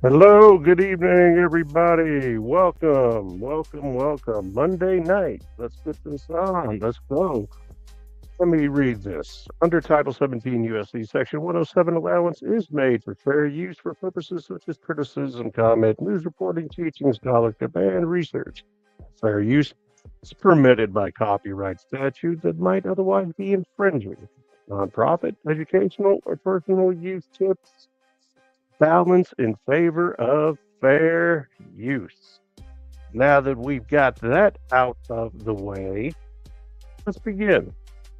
Hello, good evening, everybody. Welcome. Monday night. Let's get this on. Let's go. Let me read this. Under Title 17 USC Section 107, allowance is made for fair use for purposes such as criticism, comment, news reporting, teaching, scholarship, and research. Fair use is permitted by copyright statute that might otherwise be infringing. Nonprofit, educational, or personal use tips balance in favor of fair use. Now that we've got that out of the way, let's begin.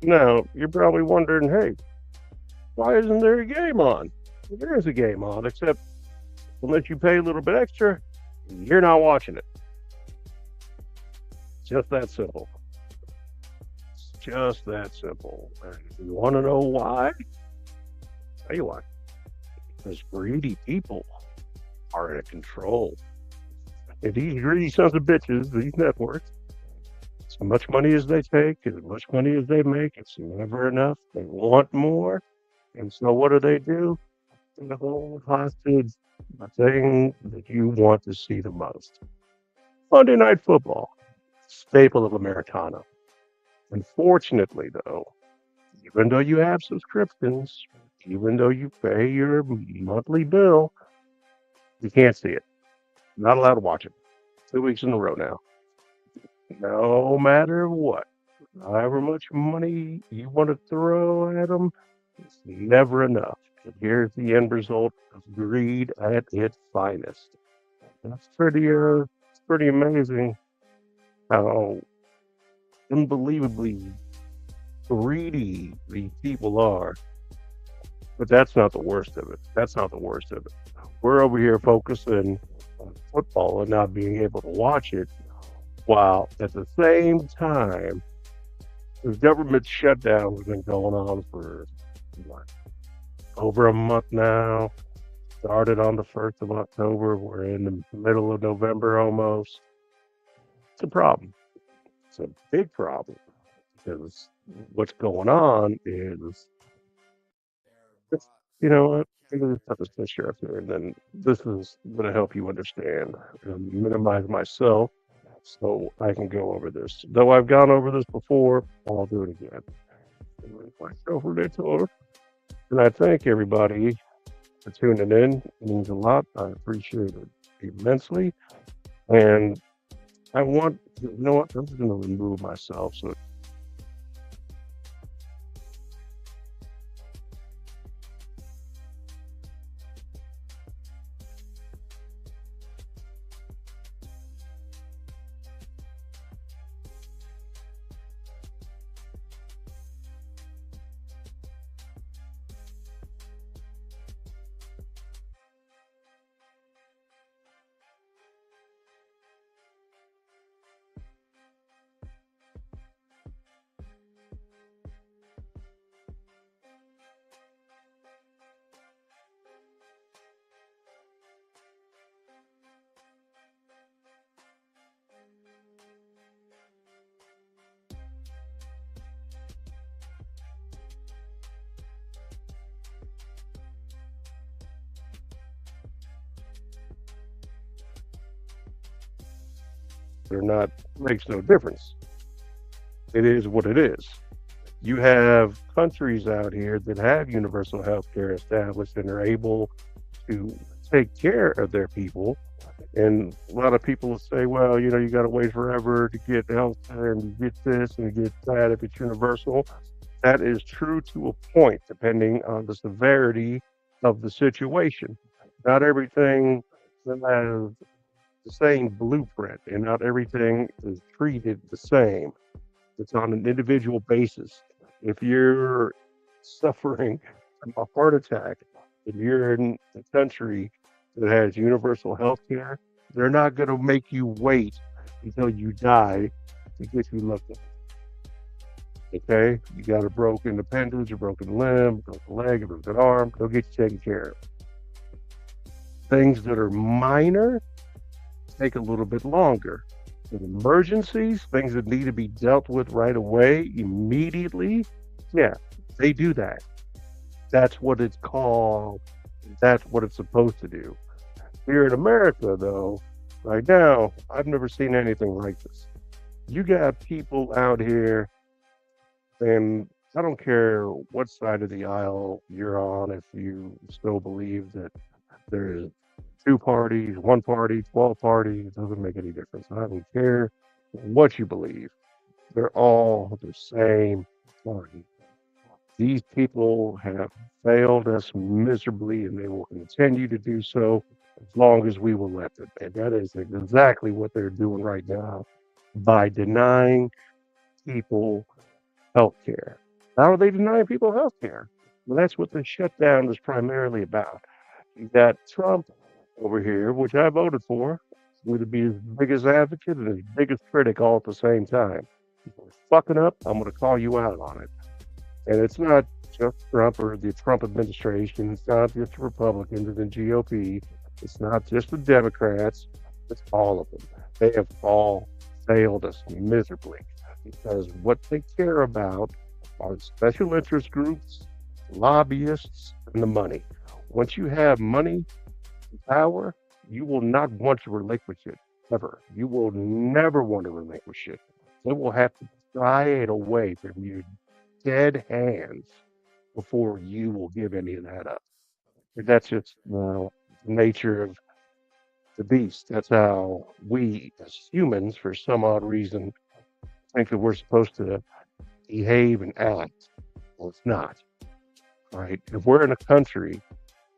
Now, you're probably wondering, hey, why isn't there a game on? Well, there is a game on, except unless you pay a little bit extra, you're not watching it. Just that simple. It's just that simple. And you want to know why? Tell you why. Because greedy people are in control. And these greedy sons of bitches, these networks, as much money as they take, as much money as they make, it's never enough. They want more. And so what do? They hold hostage the thing that you want to see the most. Monday Night Football, staple of Americana. Unfortunately, though, even though you have subscriptions, even though you pay your monthly bill, you can't see it. Not allowed to watch it. 2 weeks in a row now. No matter what, however much money you want to throw at them, it's never enough. And here's the end result of greed at its finest. It's pretty amazing how unbelievably greedy these people are. But that's not the worst of it. That's not the worst of it. We're over here focusing on football and not being able to watch it, while at the same time, the government shutdown has been going on for what, over a month now. Started on the 1st of October. We're in the middle of November almost. It's a problem. It's a big problem because what's going on is, you know what? I'm going to put this picture up here, and then this is going to help you understand and minimize myself so I can go over this. Though I've gone over this before, I'll do it again. Myself a little, and I thank everybody for tuning in. It means a lot. I appreciate it immensely. And you know what? I'm just going to remove myself so or not makes no difference. It is what it is. You have countries out here that have universal health care established and are able to take care of their people. And a lot of people will say, well, you got to wait forever to get health care and you get this and you get that if it's universal. That is true to a point, depending on the severity of the situation. Not everything has the same blueprint and not everything is treated the same. It's on an individual basis. If you're suffering from a heart attack, if you're in a country that has universal health care, they're not going to make you wait until you die to get you looked at. Okay? You got a broken appendage, a broken limb, a broken leg, a broken arm, they'll get you taken care of. Things that are minor take a little bit longer. In emergencies, things that need to be dealt with right away, immediately, yeah, they do that. That's what it's called. That's what it's supposed to do. Here in America, though, right now, I've never seen anything like this. You got people out here, and I don't care what side of the aisle you're on, if you still believe that there's two parties, one party, 12 parties, it doesn't make any difference. I don't care what you believe. They're all the same party. These people have failed us miserably, and they will continue to do so as long as we will let them. And that is exactly what they're doing right now by denying people health care. How are they denying people health care? Well, that's what the shutdown was primarily about. You got Trump over here, which I voted for, going to be his biggest advocate and his biggest critic all at the same time. If you're fucking up, I'm going to call you out on it. And it's not just Trump or the Trump administration. It's not just the Republicans and the GOP. It's not just the Democrats. It's all of them. They have all failed us miserably because what they care about are special interest groups, lobbyists, and the money. Once you have money and power, you will not want to relinquish it ever. You will never want to relinquish it. They will have to pry it away from your dead hands before you will give any of that up. That's just the nature of the beast. That's how we as humans, for some odd reason, think that we're supposed to behave and act. Well, it's not, right? If we're in a country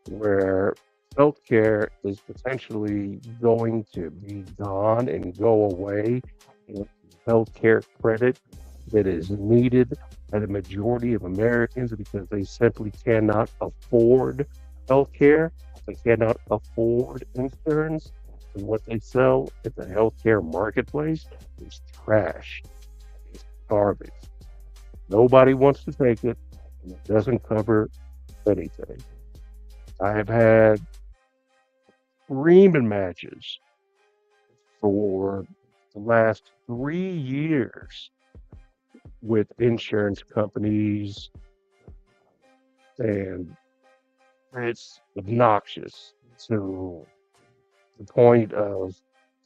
where healthcare is potentially going to be gone and go away, and healthcare credit that is needed by the majority of Americans because they simply cannot afford healthcare, they cannot afford insurance, and what they sell at the healthcare marketplace is trash. It's garbage. Nobody wants to take it, and it doesn't cover anything. I have had screaming matches for the last 3 years with insurance companies, and it's obnoxious to the point of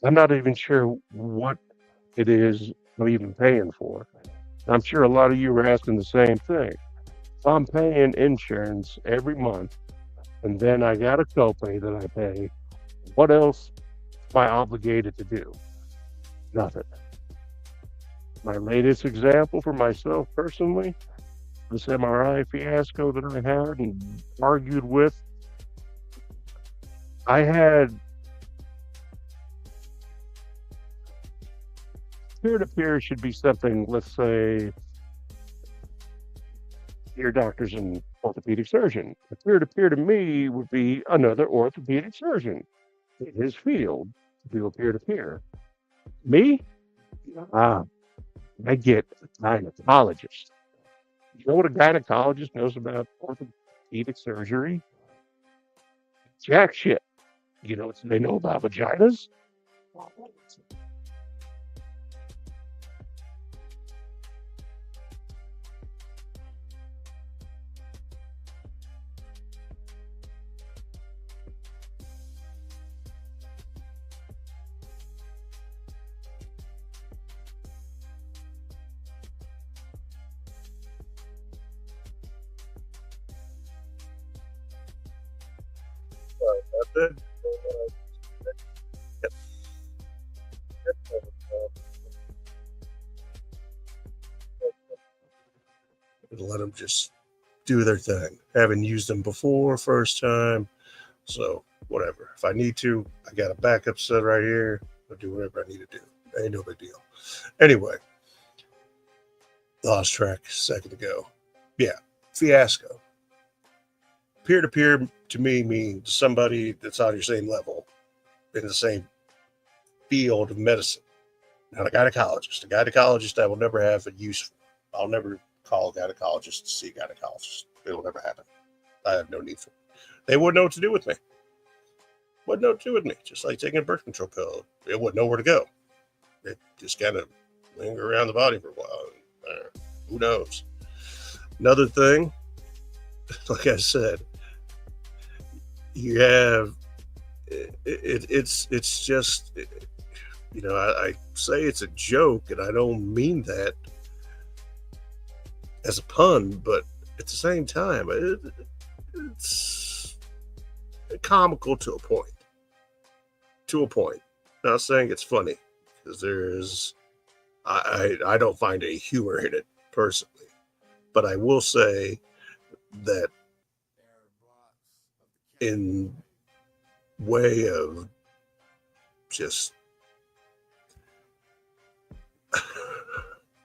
I'm not even sure what it is I'm even paying for. I'm sure a lot of you are asking the same thing. If I'm paying insurance every month and then I got a copay that I pay, what else am I obligated to do? Nothing. My latest example for myself personally, this MRI fiasco that I had and argued with, I had peer to peer should be something, let's say, your doctor's an orthopedic surgeon. A peer to peer to me would be another orthopedic surgeon in his field to do a peer to peer. Me? Ah, I get a gynecologist. You know what a gynecologist knows about orthopedic surgery? Jack shit. You know what they know about vaginas? That's it. And let them just do their thing. Haven't used them before, first time. So, whatever. If I need to, I got a backup set right here. I'll do whatever I need to do. Ain't no big deal. Anyway, lost track a second ago. Yeah, fiasco. Peer to peer to me means somebody that's on your same level in the same field of medicine. Not a gynecologist. A gynecologist I will never have a use for. I'll never call a gynecologist to see a gynecologist. It'll never happen. I have no need for it. They wouldn't know what to do with me. Wouldn't know what to do with me. Just like taking a birth control pill. It wouldn't know where to go. It just kind of linger around the body for a while. Who knows? Another thing, like I said, you have It's just, I say it's a joke, and I don't mean that as a pun, but at the same time, it's comical to a point. To a point. Not saying it's funny, because I don't find any humor in it personally, but I will say that in way of just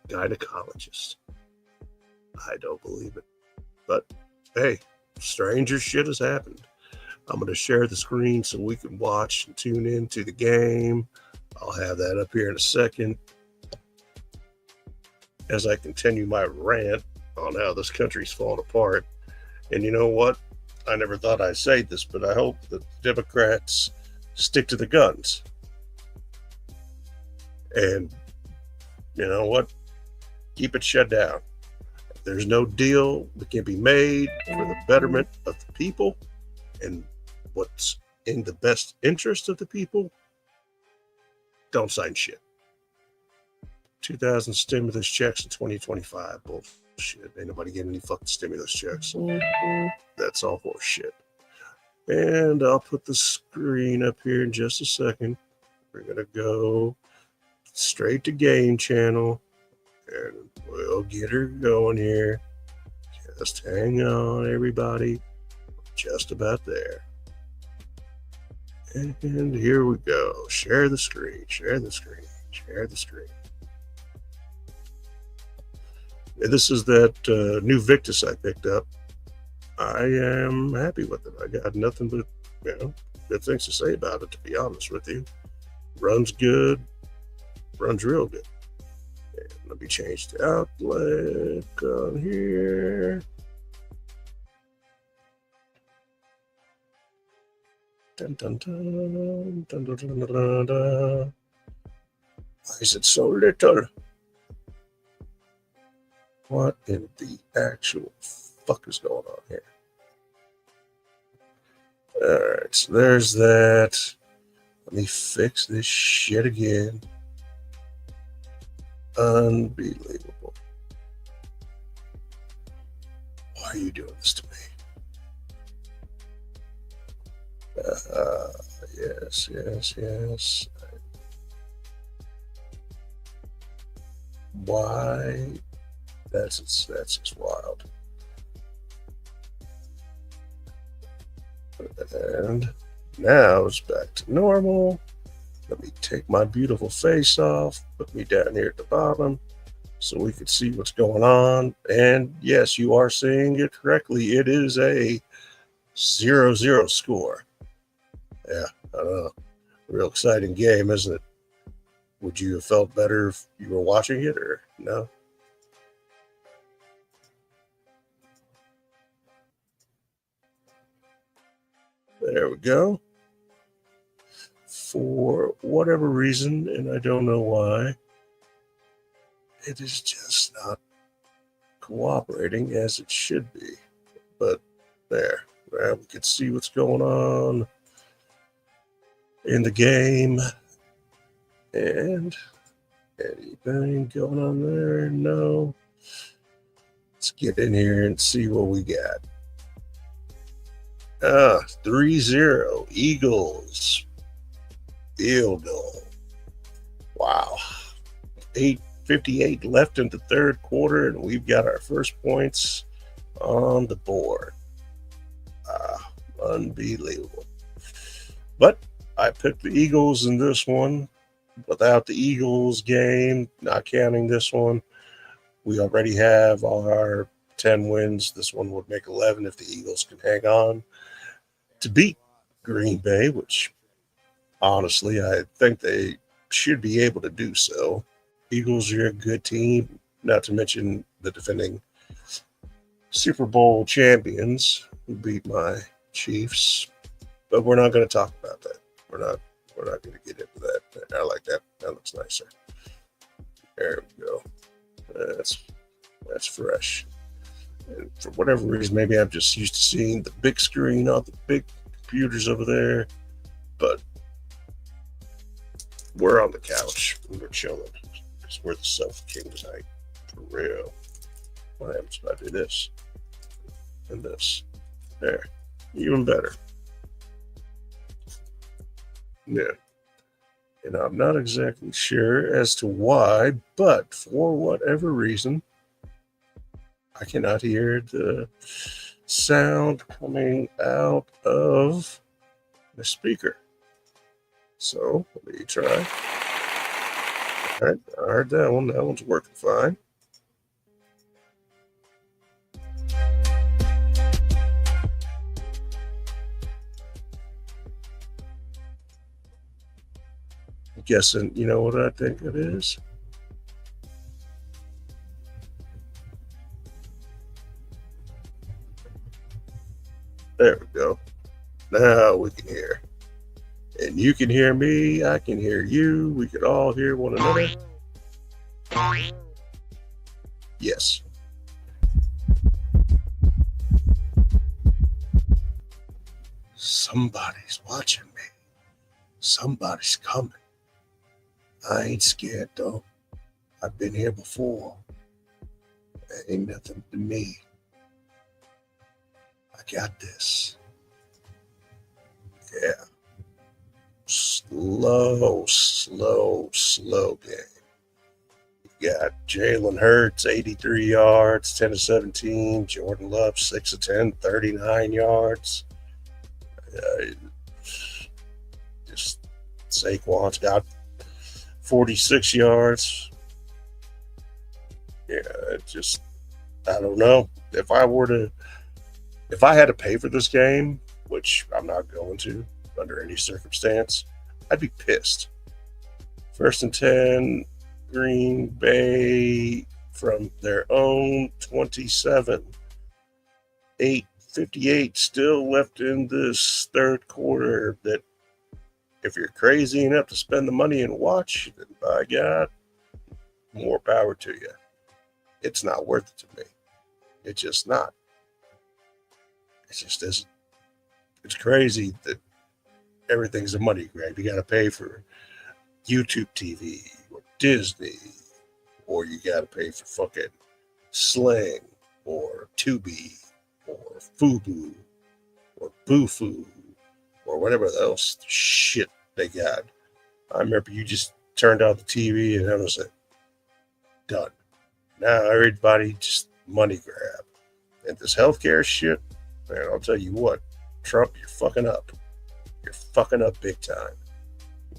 gynecologist, I don't believe it. But hey, stranger shit has happened. I'm going to share the screen so we can watch and tune in to the game. I'll have that up here in a second as I continue my rant on how this country's falling apart. And you know what? I never thought I'd say this, but I hope that the Democrats stick to the guns. And you know what? Keep it shut down. If there's no deal that can be made for the betterment of the people and what's in the best interest of the people, don't sign shit. 2,000 stimulus checks in 2025. Bullshit. Ain't nobody getting any fucking stimulus checks. That's all horse shit. And I'll put the screen up here in just a second. We're going to go straight to Game Channel, and we'll get her going here. Just hang on, everybody. Just about there. And here we go. Share the screen, share the screen, share the screen. And this is that new Victus I picked up. I am happy with it. I got nothing but, good things to say about it, to be honest with you. Runs good. Runs real good. And let me change the outlet on here. Dun, dun, dun, dun, dun, dun, dun, dun. Why is it so little? What in the actual fuck is going on here? Alright, so there's that. Let me fix this shit again. Unbelievable. Why are you doing this to me? Yes. Why? That's just wild. And now it's back to normal. Let me take my beautiful face off, put me down here at the bottom so we can see what's going on. And yes, you are seeing it correctly. It is a 0-0 score. Yeah, I don't know. Real exciting game, isn't it? Would you have felt better if you were watching it, or no? There we go. For whatever reason, and I don't know why, it is just not cooperating as it should be. But there, we can see what's going on in the game. And anything going on there? No. Let's get in here and see what we got. 3-0 Eagles field goal. Wow. 8:58 left in the third quarter, and we've got our first points on the board. Unbelievable. But I picked the Eagles in this one. Without the Eagles game, not counting this one, we already have our 10 wins. This one would make 11 if the Eagles can hang on to beat Green Bay, which honestly I think they should be able to do so. Eagles are a good team, not to mention the defending Super Bowl champions who beat my Chiefs. But we're not going to talk about that. We're not going to get into that. I like that. That looks nicer. There we go. That's fresh. And for whatever reason, maybe I'm just used to seeing the big screen on the big computers over there. But we're on the couch. We're chilling. Because we're the Sofa King tonight. For real. What happens if I do this? And this. There. Even better. Yeah. And I'm not exactly sure as to why, but for whatever reason, I cannot hear the sound coming out of the speaker. So let me try. All right, I heard that one. That one's working fine. I'm guessing, you know what I think it is? There we go. Now we can hear. And you can hear me. I can hear you. We can all hear one another. Yes. Somebody's watching me. Somebody's coming. I ain't scared though. I've been here before. There ain't nothing to me. I got this. Yeah. Slow game. You got Jalen Hurts, 83 yards, 10 of 17. Jordan Love, 6 of 10, 39 yards. Just Saquon's got 46 yards. Yeah, I don't know. If I had to pay for this game, which I'm not going to under any circumstance, I'd be pissed. 1st and 10, Green Bay from their own 27. 8:58 still left in this third quarter. That if you're crazy enough to spend the money and watch, then by God, more power to you. It's not worth it to me. It's just not. It just isn't. It's crazy that everything's a money grab. You got to pay for YouTube TV or Disney, or you got to pay for fucking Sling or Tubi or Fubu or Boofu or whatever else shit they got. I remember you just turned out the TV and that was it. Done. Now everybody just money grab. And this healthcare shit, man, I'll tell you what, Trump, you're fucking up. You're fucking up big time.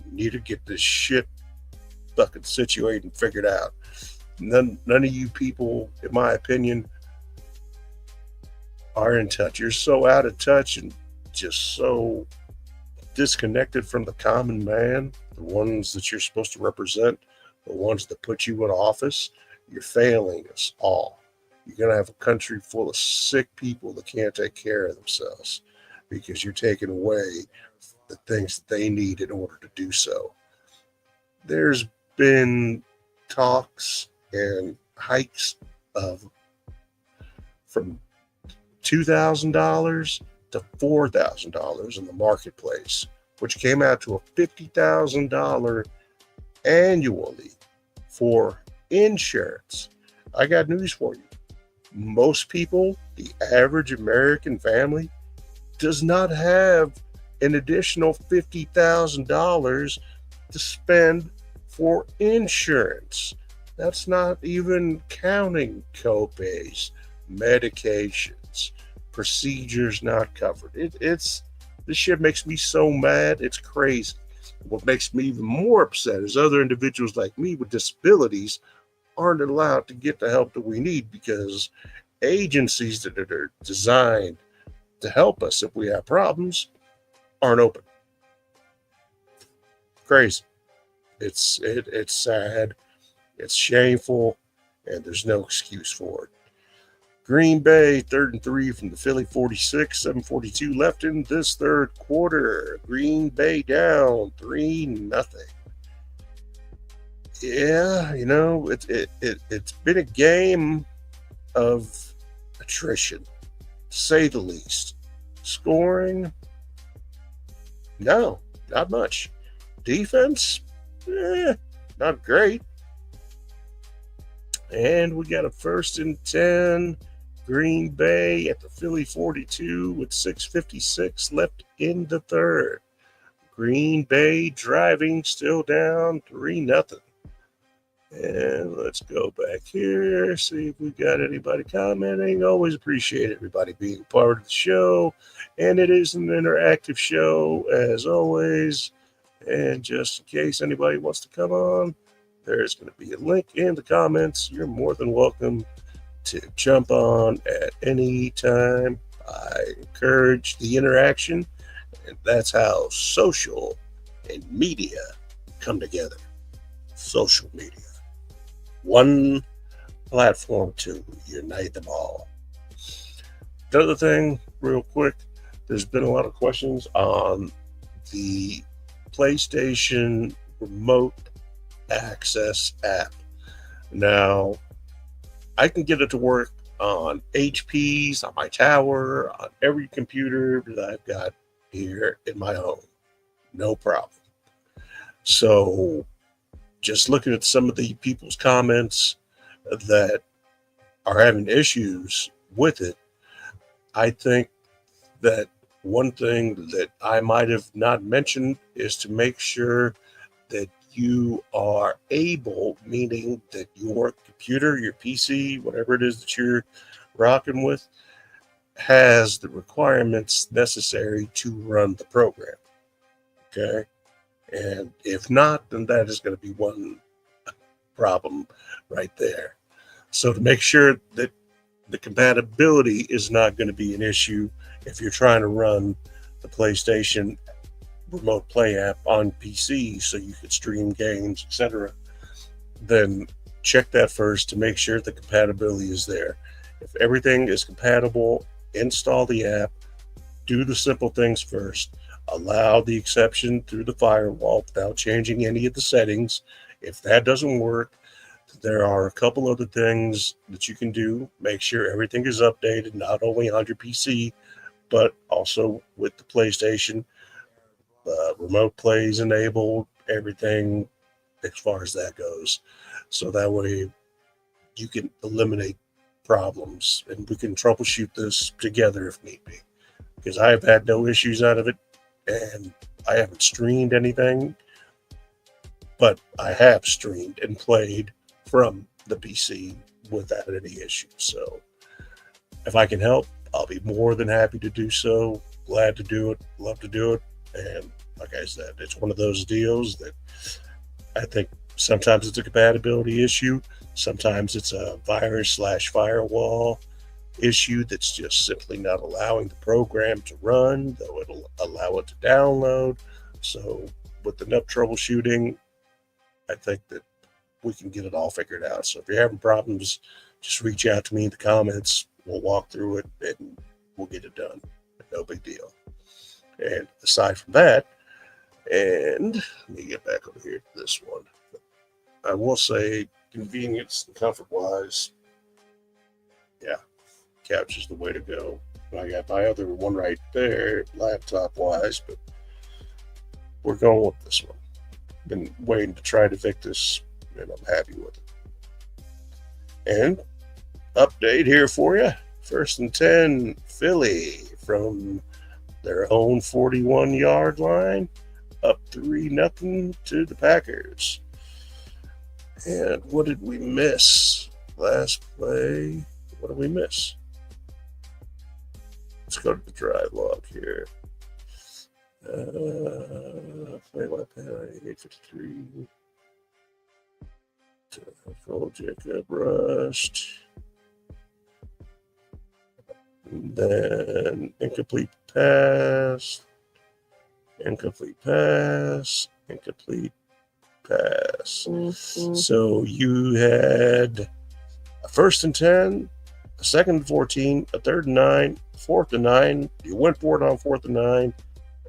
You need to get this shit fucking situated and figured out. None of you people, in my opinion, are in touch. You're so out of touch and just so disconnected from the common man, the ones that you're supposed to represent, the ones that put you in office. You're failing us all. You're going to have a country full of sick people that can't take care of themselves because you're taking away the things that they need in order to do so. There's been talks and hikes of from $2,000 to $4,000 in the marketplace, which came out to a $50,000 annually for insurance. I got news for you. Most people, the average American family, does not have an additional $50,000 to spend for insurance. That's not even counting copays, medications, procedures not covered. This shit makes me so mad. It's crazy. What makes me even more upset is other individuals like me with disabilities aren't allowed to get the help that we need because agencies that are designed to help us if we have problems aren't open. Crazy. It's sad. It's shameful, and there's no excuse for it. Green Bay, 3rd and 3 from the Philly 46, 7:42 left in this third quarter. Green Bay down 3-0. Yeah, you know, it's been a game of attrition, to say the least. Scoring? No. Not much. Defense, not great. And we got a 1st and 10. Green Bay at the Philly 42 with 6:56 left in the third. Green Bay driving, still down 3-0. And let's go back here, see if we got anybody commenting. Always appreciate everybody being part of the show. And it is an interactive show, as always. And just in case anybody wants to come on, there's going to be a link in the comments. You're more than welcome to jump on at any time. I encourage the interaction, and that's how social and media come together. Social media. One platform to unite them all. The other thing, real quick, there's been a lot of questions on the PlayStation Remote Access app. Now, I can get it to work on HPs, on my tower, on every computer that I've got here in my home. No problem. So, just looking at some of the people's comments that are having issues with it, I think that one thing that I might have not mentioned is to make sure that you are able, meaning that your computer, your PC, whatever it is that you're rocking with, has the requirements necessary to run the program. Okay? And if not, then that is going to be one problem right there. So to make sure that the compatibility is not going to be an issue if you're trying to run the PlayStation Remote Play app on PC so you could stream games, etc., then check that first to make sure the compatibility is there. If everything is compatible, install the app, do the simple things first. Allow the exception through the firewall without changing any of the settings. If that doesn't work, there are a couple other things that you can do. Make sure everything is updated, not only on your PC, but also with the PlayStation. Remote play is enabled, everything as far as that goes. So that way you can eliminate problems and we can troubleshoot this together if need be. Because I have had no issues out of it. And I haven't streamed anything, but I have streamed and played from the PC without any issues. So if I can help, I'll be more than happy to do so. Glad to do it. Love to do it. And like I said, it's one of those deals that I think sometimes it's a compatibility issue. Sometimes it's a virus/firewall issue that's just simply not allowing the program to run, though it'll allow it to download. So with enough troubleshooting, I think that we can get it all figured out. So if you're having problems, just reach out to me in the comments. We'll walk through it and we'll get it done. No big deal. And aside from that, and let me get back over here to this one. I will say convenience and comfort wise, yeah, couch is the way to go. I got my other one right there, laptop wise, but we're going with this one. Been waiting to try to fix this, and I'm happy with it. And update here for you. 1st and 10, Philly from their own 41-yard line, up 3-0 to the Packers. And what did we miss last play? What did we miss? Let's go to the drive log here. Play by play, 8:53. Full Jacob rushed. And then incomplete pass. Incomplete pass. Incomplete pass. Mm-hmm. So you had a 1st and 10, a 2nd and 14, a 3rd and 9, 4th and 9. You went for it on 4th and 9,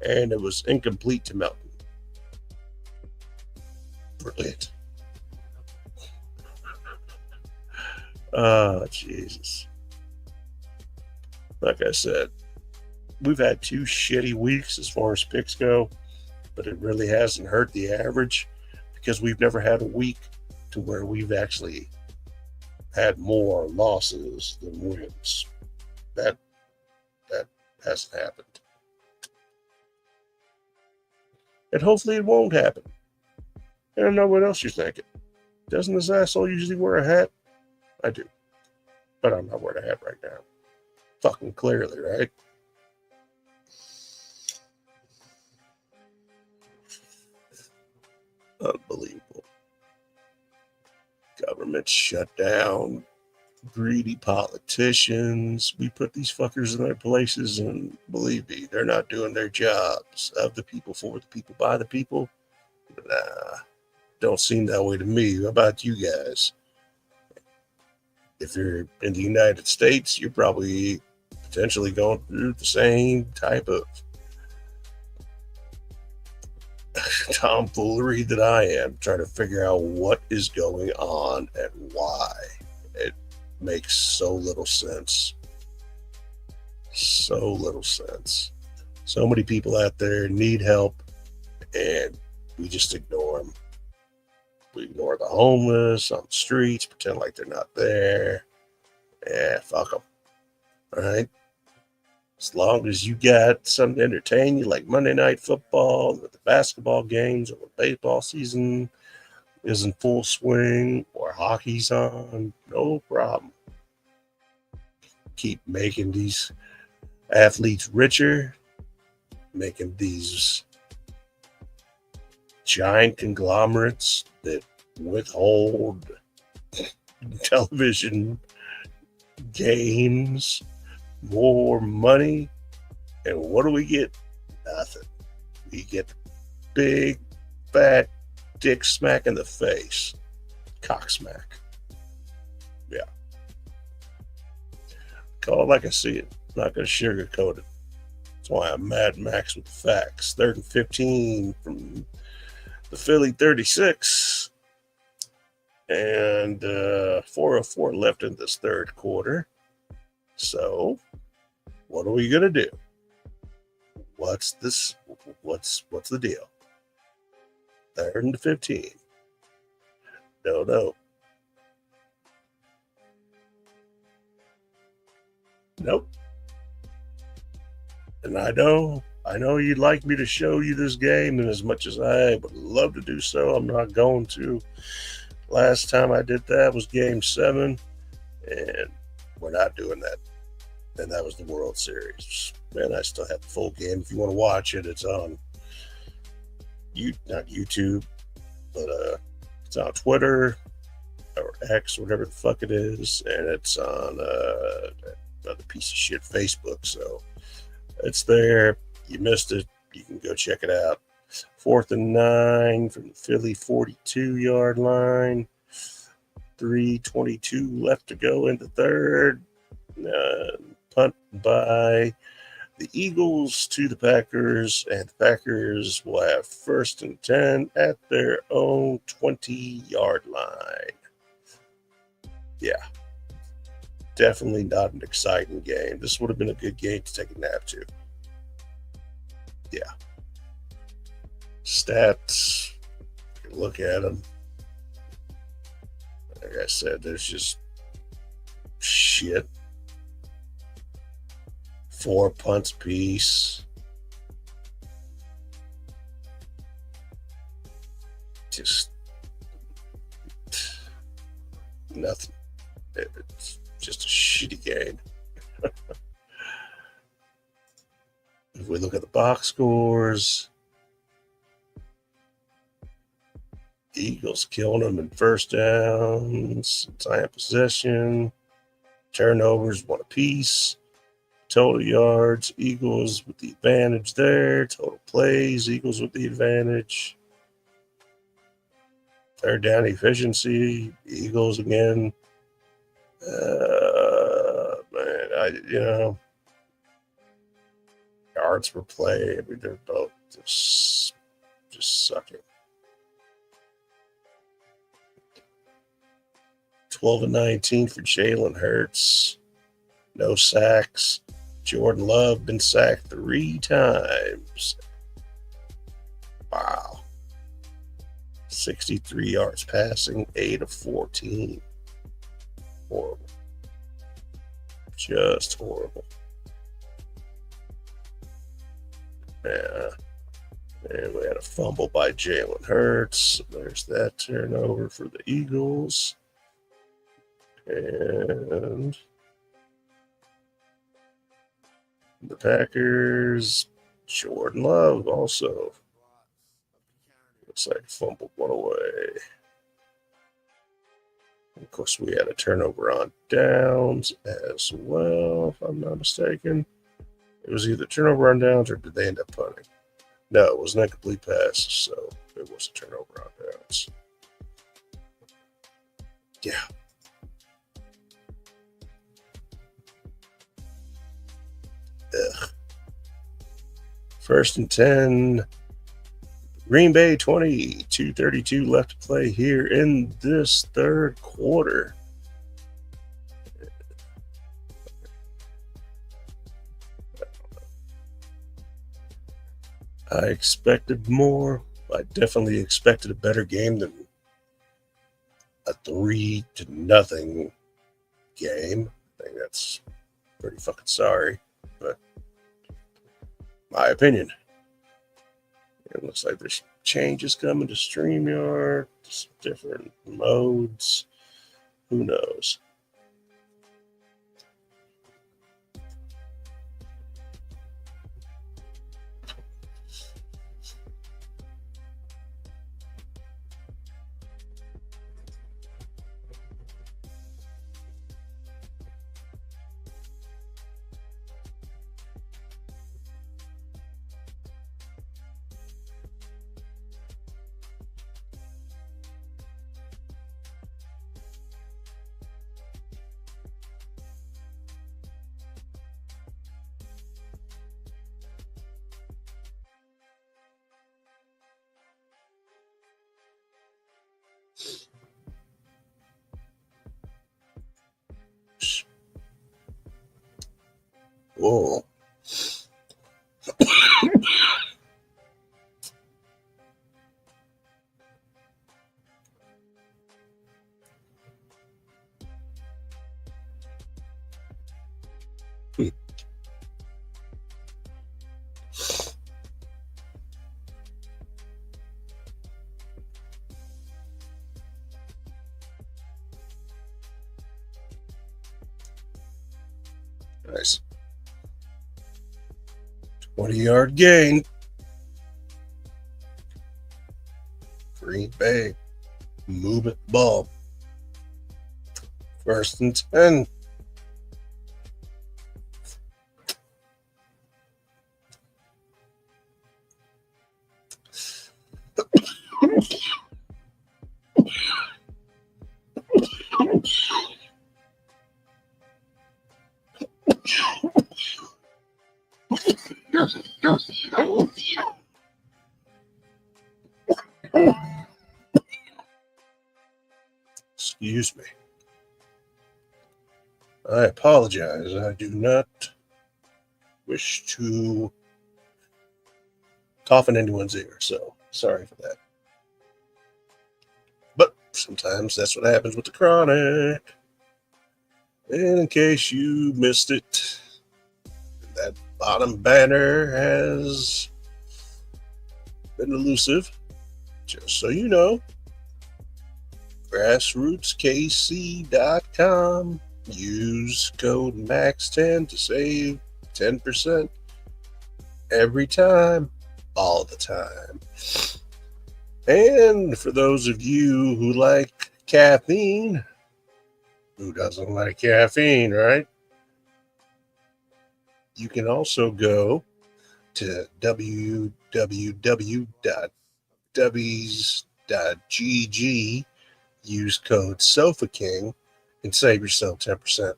and it was incomplete to Melton. Brilliant. Oh, Jesus. Like I said, we've had 2 shitty weeks as far as picks go. but it really hasn't hurt the average because we've never had a week to where we've actually had more losses than wins. That hasn't happened. And hopefully it won't happen. I don't know what else you're thinking. Doesn't this asshole usually wear a hat? I do. But I'm not wearing a hat right now. Fucking clearly, right? Unbelievable. Government shutdown. Greedy politicians. We put these fuckers in their places, and believe me, they're not doing their jobs. Of the people, for the people, by the people. Nah, don't seem that way to me. How about you guys? If you're in the United States, you're probably potentially going through the same type of tomfoolery that I am, trying to figure out what is going on and why. It makes so little sense. So little sense. So many people out there need help, and we just ignore them. We ignore the homeless on the streets, pretend like they're not there. Yeah, fuck them. All right? As long as you got something to entertain you, like Monday Night Football, with the basketball games, or the baseball season is in full swing, or hockey's on, no problem. Keep making these athletes richer, making these giant conglomerates that withhold television games more money. And what do we get? Nothing. We get big, fat dick smack in the face. Cock smack. Yeah. Call it like I see it. I'm not going to sugarcoat it. That's why I'm Mad Max with the facts. 3rd and 15 from the Philly 36. And 4:04 left in this third quarter. So, what are we gonna do? What's this? What's the deal? 3rd and 15. No. Nope. And I know you'd like me to show you this game, and as much as I would love to do so, I'm not going to. Last time I did that was Game 7, and we're not doing that. And that was the World Series. Man, I still have the full game. If you want to watch it, it's on not YouTube, but it's on Twitter or X, whatever the fuck it is, and it's on another piece of shit Facebook. So it's there. You missed it. You can go check it out. 4th and 9 from the Philly 42-yard line. 3:22 left to go in the third. Punt by the Eagles to the Packers, and the Packers will have 1st and 10 at their own 20-yard line. Yeah. Definitely not an exciting game. This would have been a good game to take a nap to. Yeah. Stats, look at them. Like I said, there's just shit. 4 punts piece. Just nothing. It's just a shitty game. If we look at the box scores, Eagles killing them in first downs, time possession, turnovers, 1 apiece. Total yards, Eagles with the advantage there. Total plays, Eagles with the advantage. 3rd down efficiency, Eagles again. Yards per play. I mean, they're both just sucking. 12 and 19 for Jalen Hurts. No sacks. Jordan Love been sacked 3 times. 63 yards passing, 8 of 14. Horrible. Just horrible. Yeah. And we had a fumble by Jalen Hurts. There's that turnover for the Eagles. And the Packers, Jordan Love also. Looks like fumbled one away. And of course, we had a turnover on downs as well, if I'm not mistaken. It was either turnover on downs or did they end up punting? No, it was an incomplete pass, so it was a turnover on downs. Yeah. Ugh. 1st and 10. Green Bay 20, 2:32 left to play here in this third quarter. I expected more. I definitely expected a better game than a 3-0 game. I think that's pretty fucking sorry, but my opinion. It looks like there's changes coming to StreamYard, just different modes. Who knows? Whoa. Nice. 20-yard gain. Green Bay. Move it ball. 1st and 10. Excuse me. I apologize. I do not wish to cough in anyone's ear, so sorry for that. But sometimes that's what happens with the chronic. And in case you missed it, that bottom banner has been elusive. Just so you know, grassrootskc.com. Use code MAX10 to save 10% every time, all the time. And for those of you who like caffeine, who doesn't like caffeine, right? You can also go to www.w's.gg, use code SOFAKING, and save yourself 10%.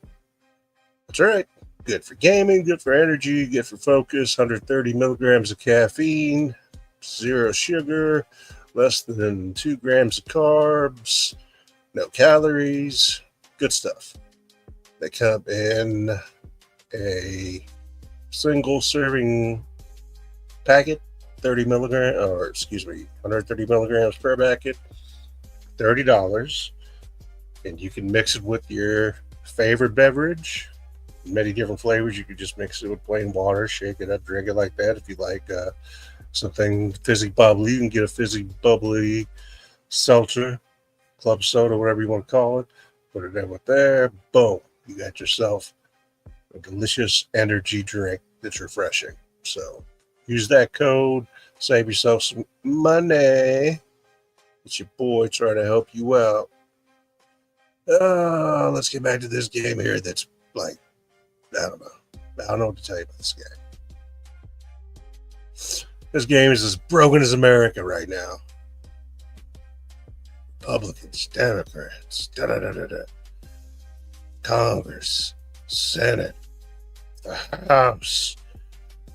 That's right. Good for gaming, good for energy, good for focus, 130 milligrams of caffeine, 0 sugar, less than 2 grams of carbs, no calories, good stuff. They come in a single serving packet 130 milligrams, or excuse me, 130 milligrams per packet, $30, and you can mix it with your favorite beverage. Many different flavors. You could just mix it with plain water, shake it up, drink it like that. If you like something fizzy bubbly, you can get a fizzy bubbly seltzer, club soda, whatever you want to call it. Put it in with there. Boom. You got yourself a delicious energy drink that's refreshing. So use that code. Save yourself some money. It's your boy trying to help you out. Let's get back to this game here that's like, I don't know. I don't know what to tell you about this game. This game is as broken as America right now. Republicans, Democrats, Congress, Senate, the House,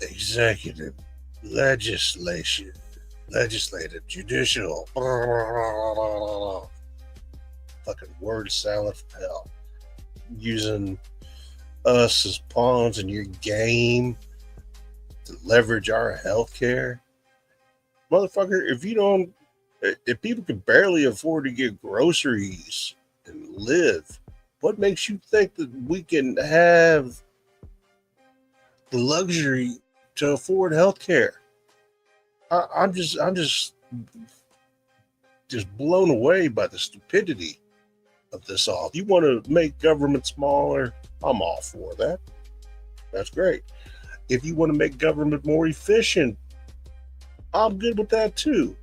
executive, legislative, judicial. Fucking word salad from hell. Using us as pawns in your game to leverage our healthcare. Motherfucker, if people can barely afford to get groceries and live, what makes you think that we can have the luxury to afford healthcare? I'm just blown away by the stupidity of this all. If you want to make government smaller, I'm all for that. That's great. If you want to make government more efficient, I'm good with that too.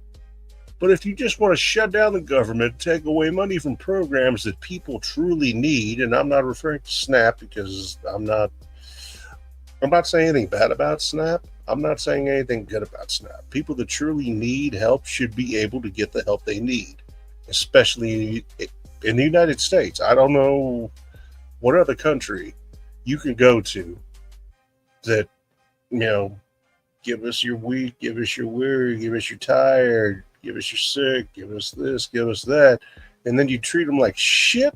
But if you just want to shut down the government, take away money from programs that people truly need, and I'm not referring to SNAP because I'm not saying anything bad about SNAP. I'm not saying anything good about SNAP. People that truly need help should be able to get the help they need, especially in the United States. I don't know what other country you can go to that, give us your weak, give us your weary, give us your tired, give us your sick, give us this, give us that, and then you treat them like shit.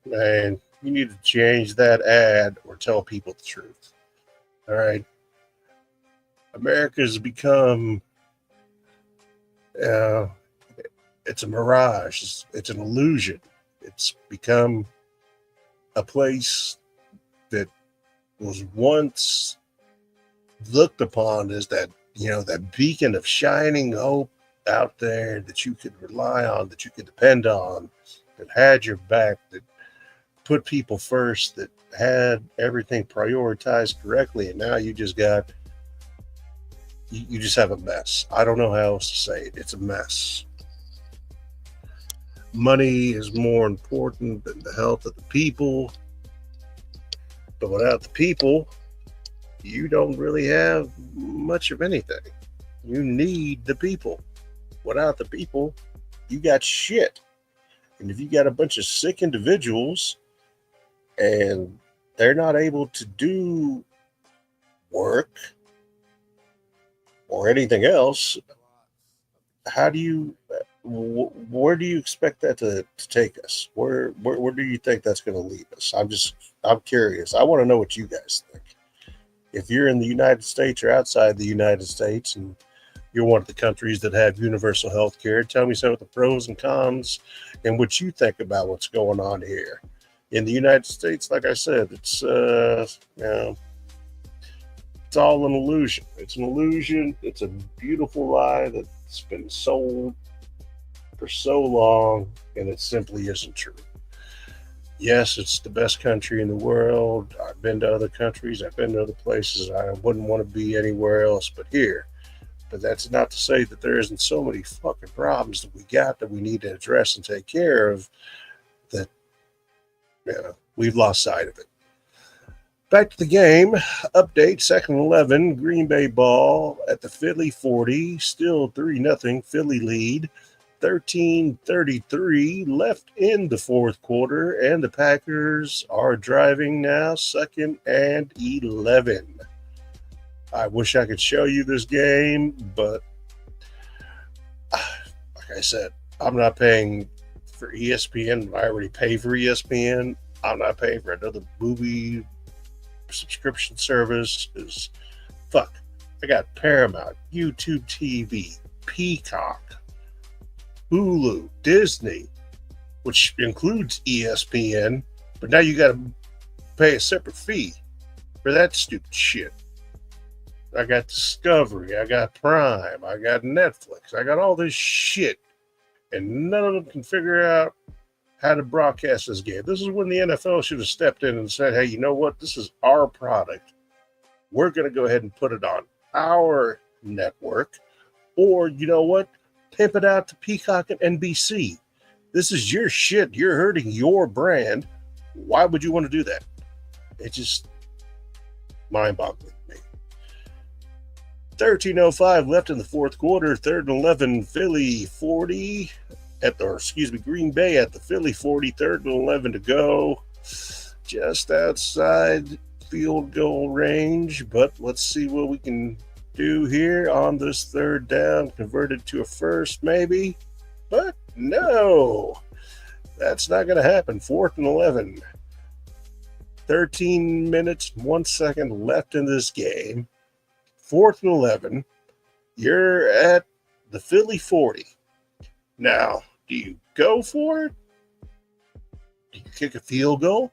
Man, you need to change that ad or tell people the truth. All right. America's become, it's a mirage. It's an illusion. It's become a place that was once looked upon as that, that beacon of shining hope out there that you could rely on, that you could depend on, that had your back, that put people first, that had everything prioritized correctly. And now you just got, you just have a mess. I don't know how else to say it. It's a mess. Money is more important than the health of the people. But without the people, you don't really have much of anything. You need the people. Without the people, you got shit. And if you got a bunch of sick individuals and they're not able to do work or anything else, how do you, where do you expect that to take us? Where do you think that's going to lead us? I'm curious. I want to know what you guys think. If you're in the United States or outside the United States and you're one of the countries that have universal health care, tell me some of the pros and cons and what you think about what's going on here. In the United States, like I said, it's it's all an illusion. It's an illusion. It's a beautiful lie that's been sold for so long, and it simply isn't true. Yes, it's the best country in the world. I've been to other countries. I've been to other places. I wouldn't want to be anywhere else but here. But that's not to say that there isn't so many fucking problems that we got that we need to address and take care of that, we've lost sight of it. Back to the game. Update, 2nd and 11. Green Bay ball at the Philly 40. Still 3-0 Philly lead. 13:33 left in the fourth quarter, and the Packers are driving now, 2nd and 11. I wish I could show you this game, but like I said, I'm not paying for ESPN. I already pay for ESPN. I'm not paying for another movie subscription service. Fuck. I got Paramount, YouTube TV, Peacock, Hulu, Disney, which includes ESPN, but now you got to pay a separate fee for that stupid shit. I got Discovery, I got Prime, I got Netflix, I got all this shit, and none of them can figure out how to broadcast this game. This is when the NFL should have stepped in and said, hey, you know what? This is our product. We're going to go ahead and put it on our network. Or, you know what? Pimp it out to Peacock and NBC. This is your shit. You're hurting your brand. Why would you want to do that? It's just mind-boggling to me. 13:05 left in the fourth quarter. 3rd and 11, Philly 40 Green Bay at the Philly 40. 3rd and 11 to go. Just outside field goal range, but let's see what we can do here on this 3rd down. Converted to a first, maybe, but no, that's not going to happen. 4th and 11. 13 minutes, 1 second left in this game. 4th and 11. You're at the Philly 40. Now, do you go for it? Do you kick a field goal?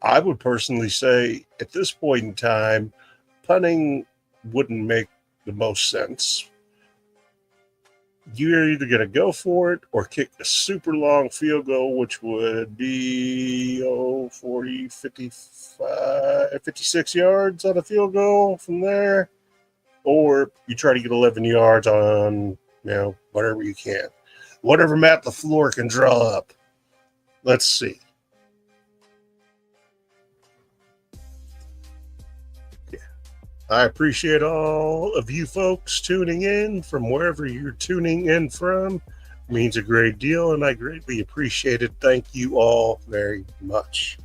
I would personally say at this point in time, punting wouldn't make the most sense. You're either going to go for it or kick a super long field goal, which would be 40, 55, 56 yards on a field goal from there. Or you try to get 11 yards on, whatever you can. Whatever Matt LaFleur can draw up. Let's see. I appreciate all of you folks tuning in from wherever you're tuning in from. It means a great deal, and I greatly appreciate it. Thank you all very much.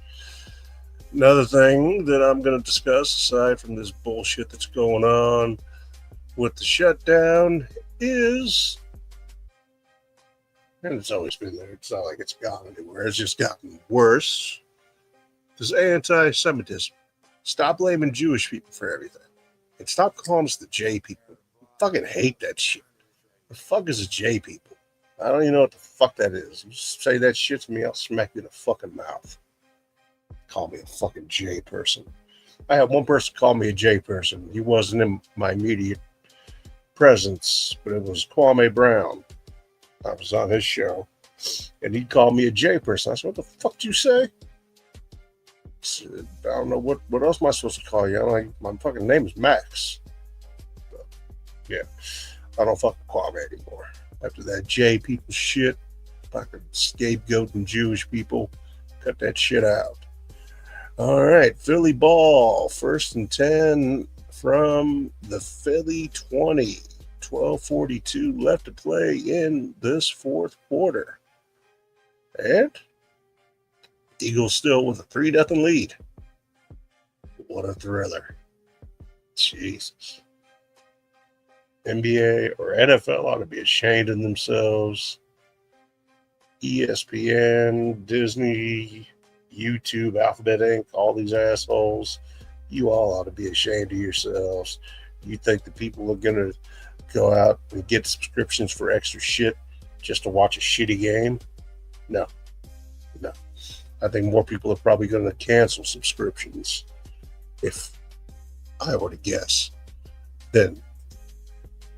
Another thing that I'm going to discuss, aside from this bullshit that's going on with the shutdown, is, and it's always been there, it's not like it's gone anywhere, it's just gotten worse, is anti-Semitism. Stop blaming Jewish people for everything. And stop calling us the J people. I fucking hate that shit. The fuck is a J people? I don't even know what the fuck that is. You say that shit to me, I'll smack you in the fucking mouth. Call me a fucking J person. I had one person call me a J person. He wasn't in my immediate presence, but it was Kwame Brown. I was on his show, and he called me a J person. I said, what the fuck did you say? I don't know what else am I supposed to call you. My fucking name is Max. But, yeah, I don't fuck with Kwame anymore. After that J people shit, fucking scapegoating Jewish people, cut that shit out. All right, Philly ball, 1st and 10 from the Philly 20. 12:42 left to play in this fourth quarter. And Eagles still with a 3-0 lead. What a thriller. Jesus. NBA or NFL ought to be ashamed of themselves. ESPN, Disney, YouTube, Alphabet Inc., all these assholes, you all ought to be ashamed of yourselves. You think the people are going to go out and get subscriptions for extra shit just to watch a shitty game? No. I think more people are probably going to cancel subscriptions, if I were to guess, than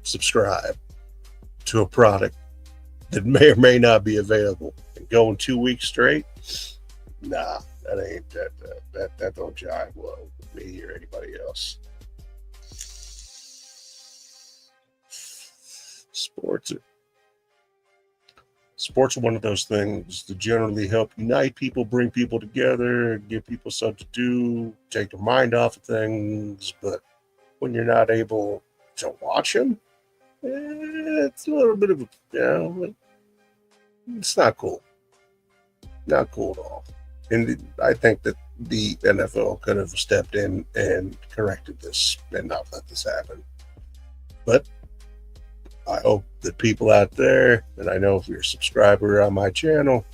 subscribe to a product that may or may not be available. And going 2 weeks straight, nah, that ain't that don't jive well with me or anybody else. Sports are one of those things that generally help unite people, bring people together, give people something to do, take their mind off of things. But when you're not able to watch them, it's a little bit of it's not cool. Not cool at all. And I think that the NFL could have stepped in and corrected this and not let this happen. But I hope that people out there, and I know if you're a subscriber on my channel,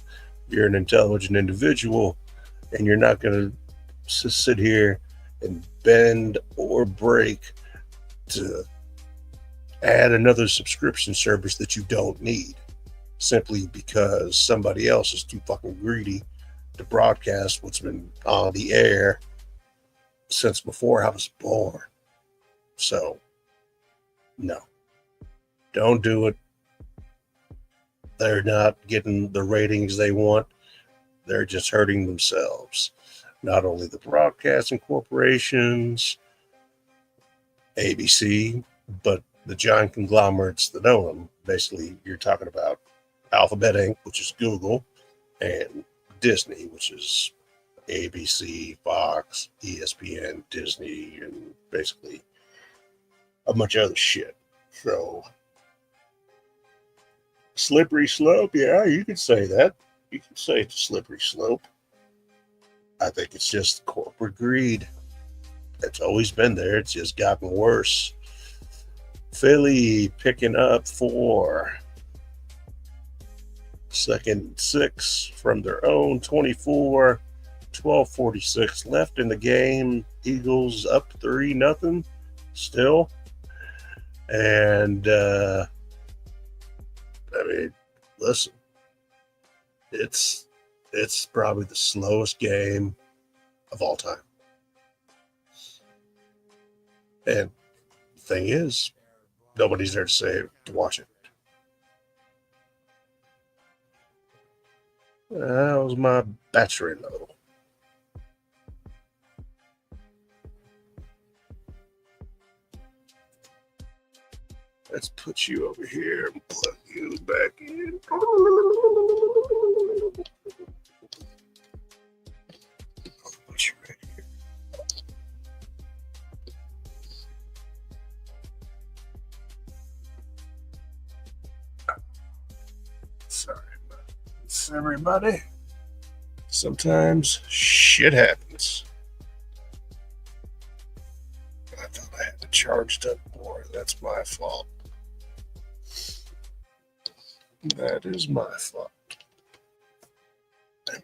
you're an intelligent individual, and you're not going to sit here and bend or break to add another subscription service that you don't need, simply because somebody else is too fucking greedy to broadcast what's been on the air since before I was born. So, no, don't do it. They're not getting the ratings they want. They're just hurting themselves. Not only the broadcasting corporations, ABC, but the giant conglomerates that own them. Basically, you're talking about Alphabet Inc., which is Google, and Disney, which is ABC, Fox, ESPN, Disney, and basically a bunch of other shit. So, slippery slope, yeah, you could say that. You could say it's a slippery slope. I think it's just corporate greed. It's always been there. It's just gotten worse. Philly picking up 4. Second and 6 from their own 24. 12:46 left in the game. Eagles up 3-0 still. And, I mean, listen, it's probably the slowest game of all time. And the thing is, nobody's there to watch it. That was my battery low. Let's put you over here and plug you back in. Put you right here. Sorry about this, everybody. Sometimes shit happens. I thought I had to charge up more. That's my fault. That is my fault. Let me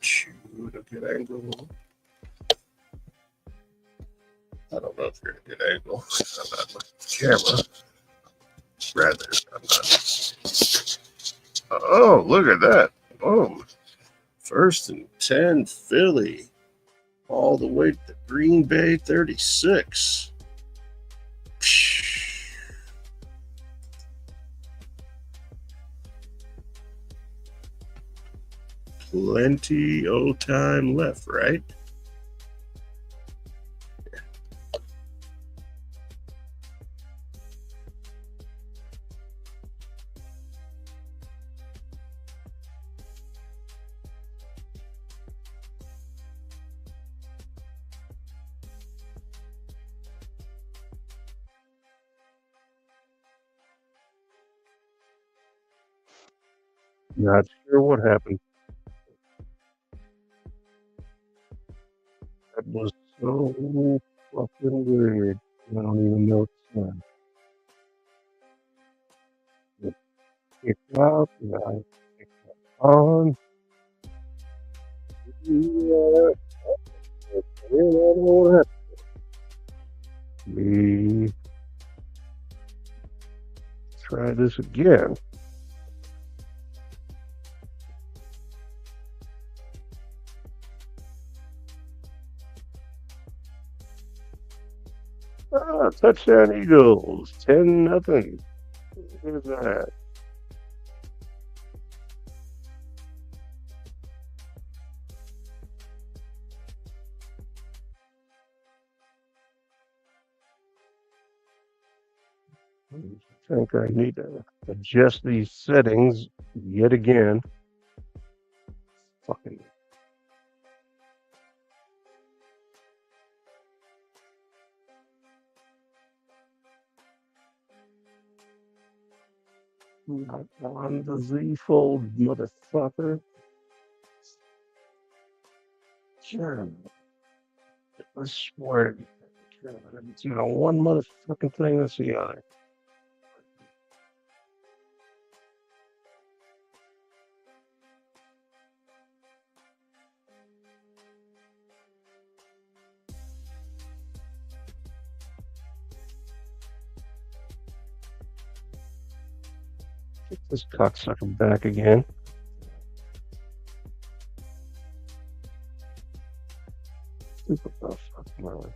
shoot a good angle. I don't know if you're in a good angle. I'm not looking at the camera. Rather, I'm not. Oh, look at that. Boom. 1st and 10, Philly. All the way to Green Bay 36. Plenty of time left, right? Not sure what happened. That was so fucking weird. I don't even know what's on. It kicked out, and I kicked it on. Yeah. I don't know what happened. We try this again. Touchdown Eagles, 10-0. What is that? I think I need to adjust these settings yet again. Fucking. Not on the Z fold, motherfucker. Sure. I swear. It's one motherfucking thing that's the other. This cocksucker back again. Stupid motherfucker.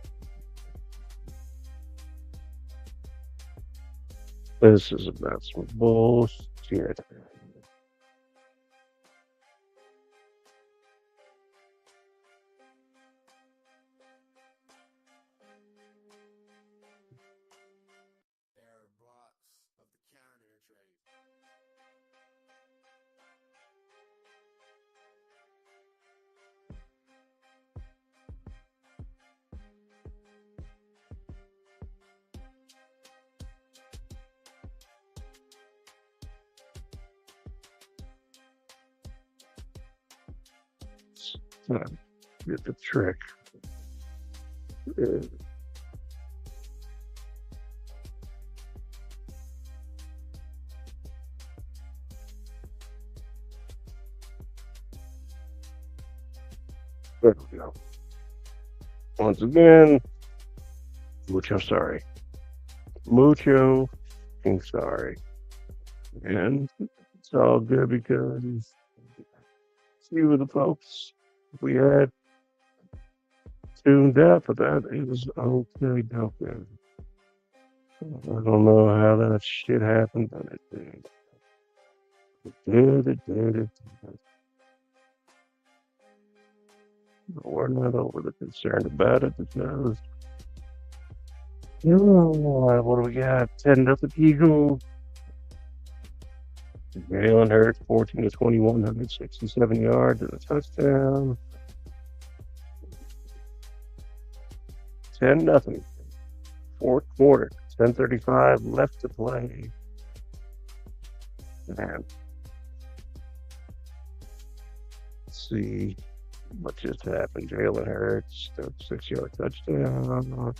This is about some bullshit. Get the trick. There we go. Once again, mucho sorry. Mucho sorry. And it's all good because few of the folks we had tuned out for that, it was okay, okay. I don't know how that shit happened, but it did. It did. We're not overly concerned about it because what do we got? 10-0 Eagles. Jalen Hurts, 14 to 21, 167 yards and a touchdown. 10-0. Fourth quarter, 10:35 left to play. Man. Let's see what just happened. Jalen Hurts, 6-yard touchdown.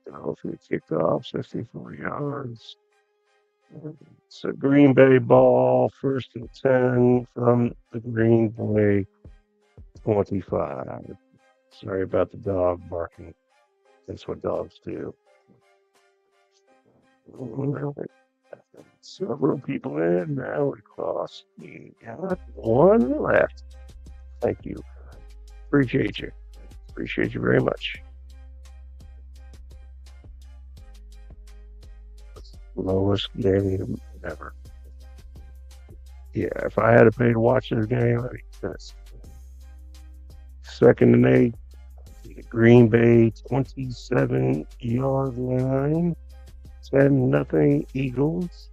Dolphins kicked off 64 yards. It's a Green Bay ball, 1st and 10 from the Green Bay 25. Sorry about the dog barking. That's what dogs do. Several people in now across. We got one left. Thank you. Appreciate you. Appreciate you very much. Lowest game ever. Yeah, if I had to pay to watch this game, I'd be pissed. 2nd and 8. Green Bay 27-yard line. 10-0 Eagles.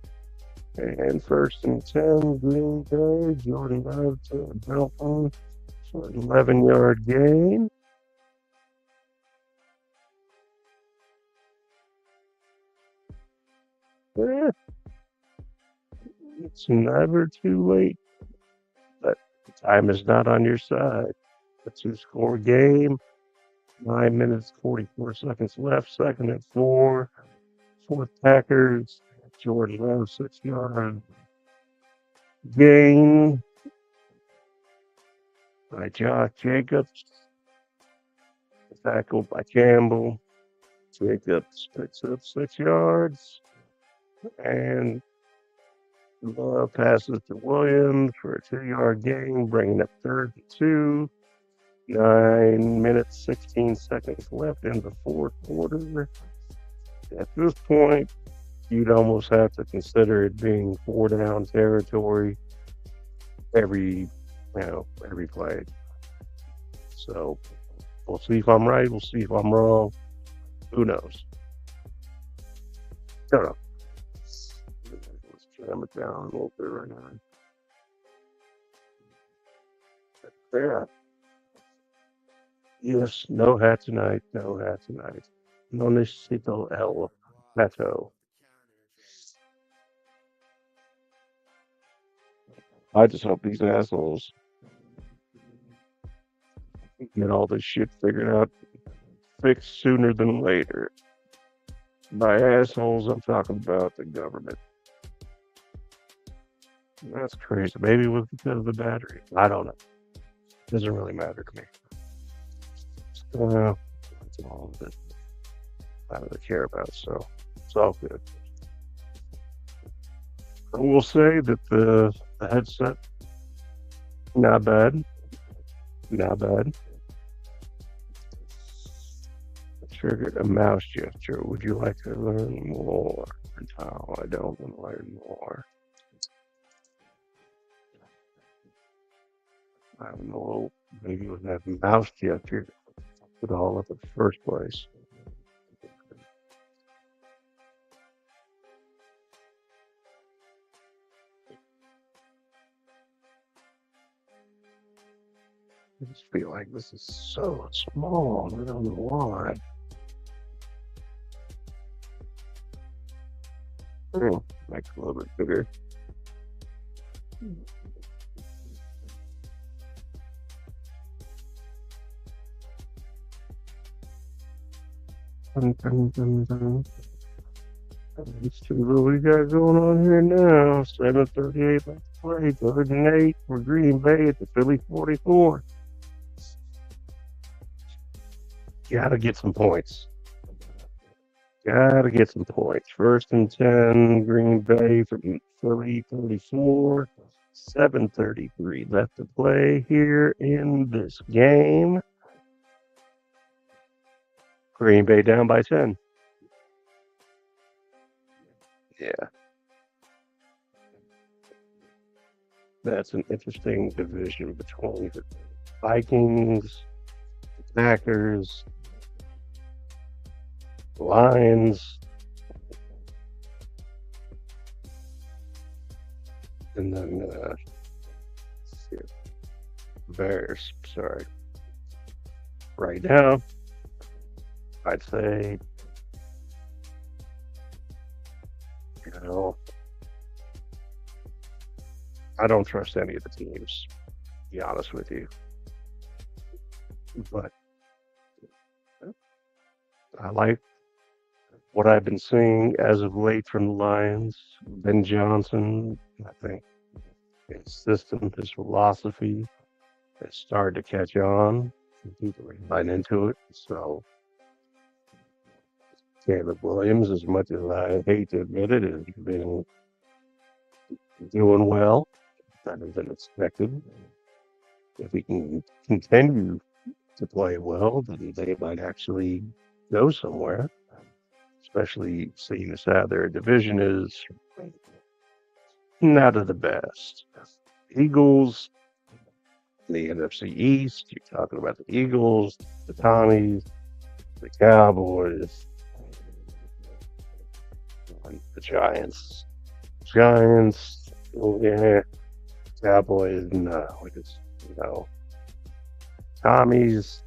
And 1st and 10 Green Bay. Jordan Love to a Dolphin for an 11-yard gain. It's never too late, but the time is not on your side. A 2-score game, 9 minutes, 44 seconds left, 2nd and 4. 4th Packers, Jordan Love, 6-yard gain by Josh Jacobs. Tackled by Campbell. Jacobs picks up 6 yards. And Love passes to Williams for a 2-yard gain, bringing up 3rd and 2. 9 minutes, 16 seconds left in the 4th quarter. At this point, you'd almost have to consider it being 4-down territory every play. So we'll see if I'm right. We'll see if I'm wrong. Who knows? Don't know. Let's jam it down a little bit right now. Yeah. Yes, no hat tonight. No hat tonight. No necesito el plato. I just hope these assholes get all this shit figured out, fixed sooner than later. By assholes, I'm talking about the government. That's crazy. Maybe it was because of the battery. I don't know. Doesn't really matter to me. That's all that I really care about. So it's all good. I will say that the headset, not bad, not bad. Triggered a mouse gesture. Would you like to learn more? No, I don't want to learn more. I don't know. Maybe it was that mouse gesture put all up in the first place. I just feel like this is so small. I don't know why. Make it a little bit bigger. Dun, dun, dun, dun. Let's see what we got going on here now. 7:38 left to play. 3rd and 8 for Green Bay at the Philly 44. Gotta get some points. Gotta get some points. 1st and 10, Green Bay from Philly 34. 7:33 left to play here in this game. Green Bay down by 10. Yeah. That's an interesting division between the Vikings, the Packers, the Lions, and then Bears. Sorry. Right now, I'd say, you know, I don't trust any of the teams, to be honest with you. But I like what I've been seeing as of late from the Lions. Ben Johnson, I think his system, his philosophy has started to catch on. People are buying into it. So Caleb Williams, as much as I hate to admit it, has been doing well, better than expected. If he can continue to play well, then they might actually go somewhere. Especially seeing as how their division is not of the best. Eagles, the NFC East, you're talking about the Eagles, the Commies, the Cowboys, and the Giants. Giants, oh, yeah. Cowboys, no. Just, Commies,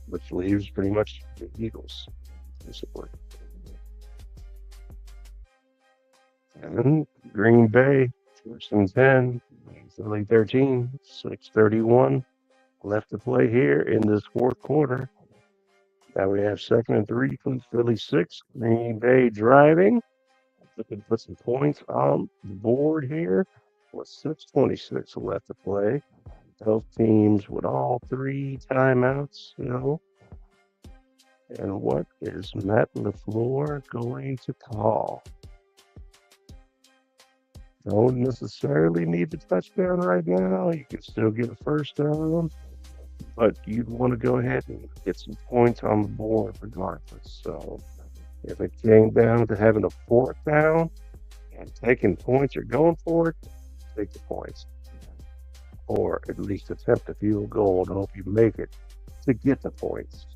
which leaves pretty much the Eagles, basically. And Green Bay, 1st and 10, Philly 13, 6:31 left to play here in this 4th quarter. Now we have 2nd and 3 from Philly 6. Green Bay driving. Looking to put some points on the board here with 6:26 left to play. Both teams with all 3 timeouts, And what is Matt LaFleur going to call? Don't necessarily need the touchdown right now. You can still get a first down, but you'd want to go ahead and get some points on the board regardless. So if it came down to having a 4th down and taking points or going for it, take the points. Or at least attempt a field goal and hope you make it to get the points.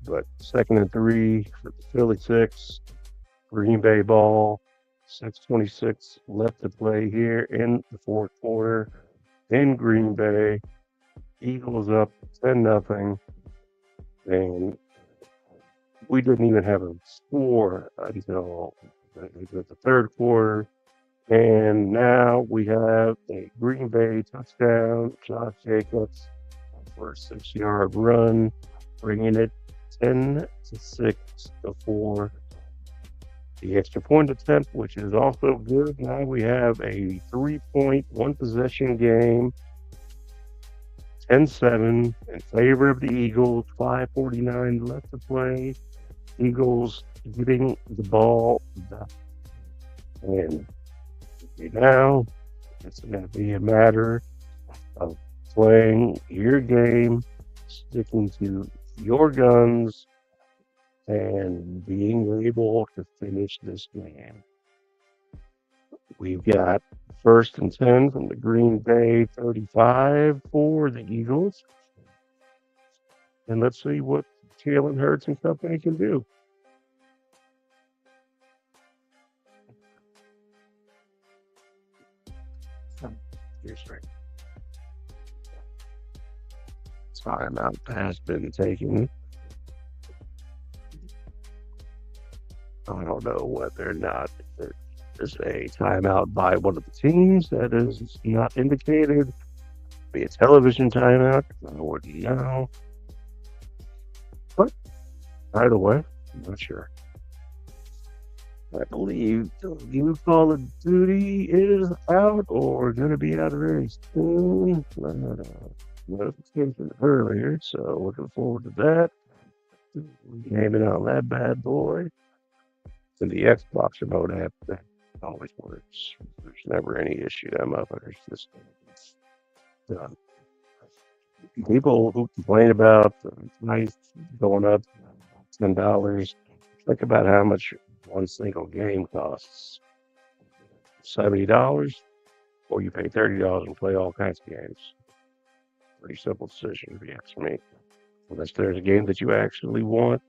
But 2nd and 3 for the Philly 6, Green Bay ball, 6:26 left to play here in the 4th quarter in Green Bay. Eagles up 10-0, and we didn't even have a score until the 3rd quarter. And now we have a Green Bay touchdown. Josh Jacobs for a 6-yard run, bringing it 10-6 before the extra point attempt, which is also good. Now we have a 3-point, 1-possession game, 10-7 in favor of the Eagles. 5:49 left to play. Eagles getting the ball back And now it's going to be a matter of playing your game, sticking to your guns, and being able to finish this game. We've got first and 10 from the Green Bay 35 for the Eagles. And let's see what Jalen Hurts and company can do. Timeout has been taken. I don't know whether or not there is a timeout by one of the teams that is not indicated. Be a television timeout. I wouldn't know. But either way, I'm not sure. I believe the new Call of Duty is out or going to be out very soon. Notification earlier, so looking forward to that. Gaming on that bad boy. And the Xbox remote app, that always works. There's never any issue. That motherfucker's just done. People who complain about the price going up $10, think about how much one single game costs. $70, or you pay $30 and play all kinds of games. Pretty simple decision, if you ask me. Unless there's a game that you actually want,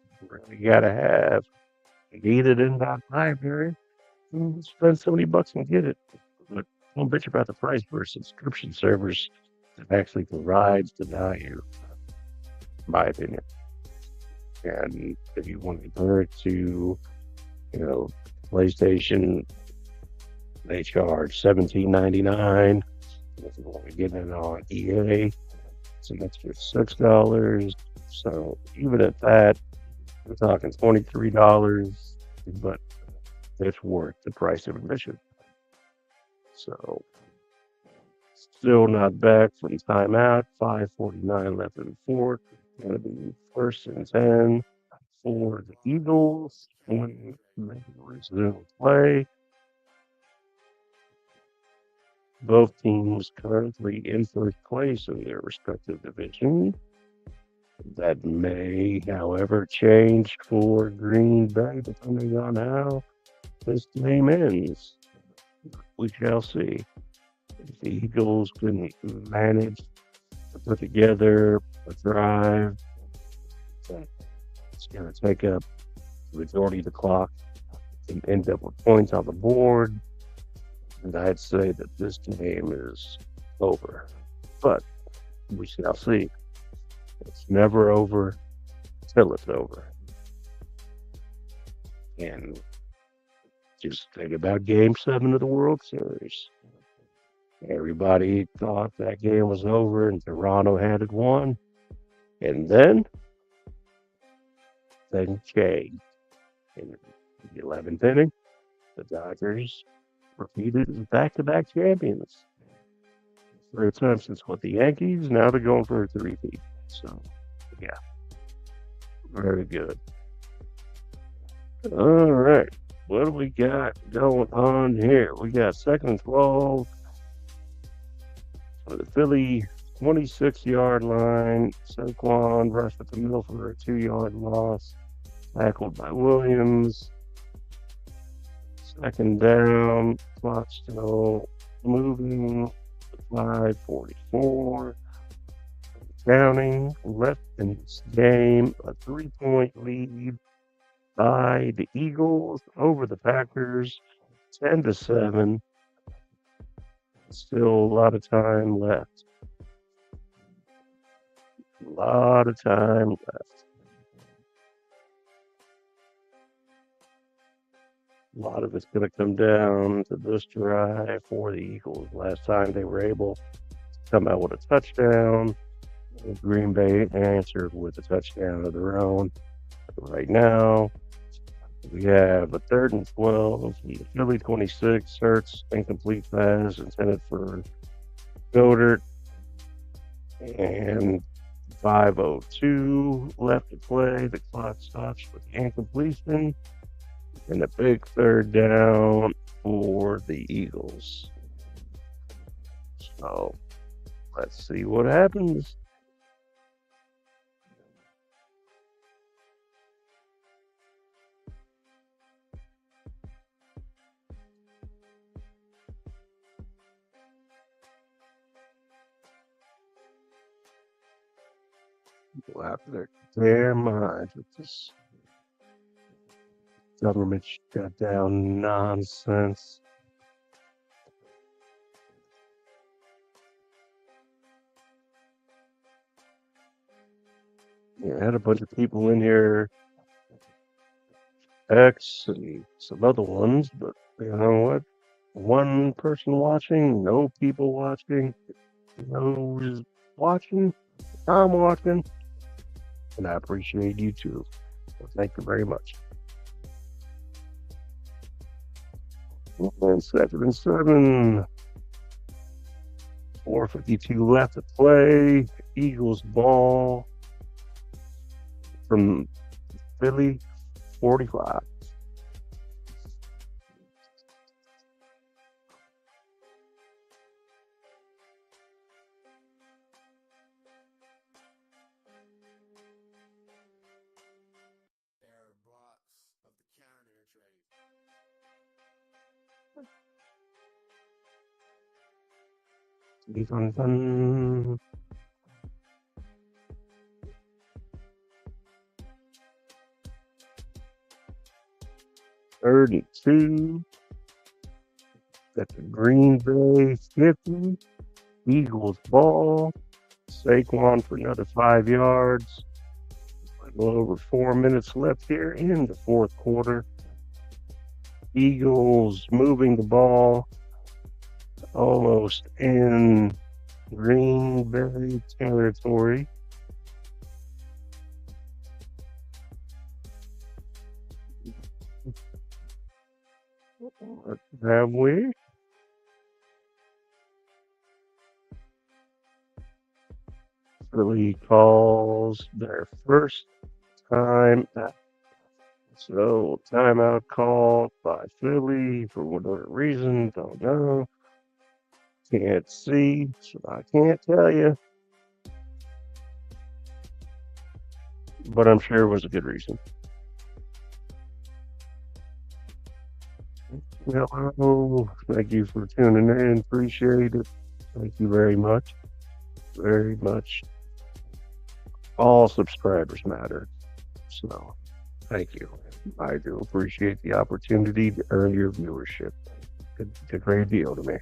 you gotta have. You need it in that library. Spend $70 and get it. But don't bitch about the price for a subscription service that actually provides the value, in my opinion. And if you want to compare it to, PlayStation, they charge $17.99. If you want to get it on EA, it's an extra $6. So even at that, we're talking $23, but it's worth the price of admission. So still not back from timeout. 5:49 left in the fourth. Going to be first and 10 for the Eagles when they resume play. Both teams currently in first place in their respective division. That may, however, change for Green Bay depending on how this game ends. We shall see. If the Eagles can manage to put together a drive that's going to take up the majority of the clock and end up with points on the board, and I'd say that this game is over. But we shall see. It's never over till it's over. And just think about Game 7 of the World Series. Everybody thought that game was over and Toronto had it won. And then changed. In the 11th inning, the Dodgers repeated as back-to-back champions. Third time since the Yankees, now they're going for a three-peat. So, yeah. Very good. All right. What do we got going on here? We got second and 12 for the Philly 26-yard line. Saquon rushed at the middle for a 2-yard loss. Tackled by Williams. Second down. Clock still moving. 5:44. Counting. Left in this game. A 3-point lead by the Eagles over the Packers. 10-7. Still a lot of time left. A lot of time left. A lot of it's going to come down to this drive for the Eagles. Last time they were able to come out with a touchdown. Green Bay answered with a touchdown of their own. Right now, we have a 3rd and 12 from the Philly 26. Hurts, incomplete pass intended for Goddard. And 5:02 left to play. The clock stops with the incompletion. And a big third down for the Eagles. So let's see what happens. People out there, their minds with this government shutdown nonsense. Yeah, I had a bunch of people in here, X and some other ones, but you know what? One person watching, no people watching, no who's watching, I'm watching, and I appreciate you too. So thank you very much. And 7-7, 4:52 left to play. Eagles ball from Philly, 45. Error blocks of the counter trade. Dun, dun. Third and 2 at the Green Bay 50. Eagles ball. Saquon for another 5 yards. A little over 4 minutes left here in the fourth quarter. Eagles moving the ball almost in Green Bay territory. What have we? Philly calls their first time out. So timeout called by Philly for whatever reason, don't know. Can't see, so I can't tell you. But I'm sure it was a good reason. Hello, thank you for tuning in. Appreciate it. Thank you very much. Very much. All subscribers matter. So thank you. I do appreciate the opportunity to earn your viewership. It's a great deal to me.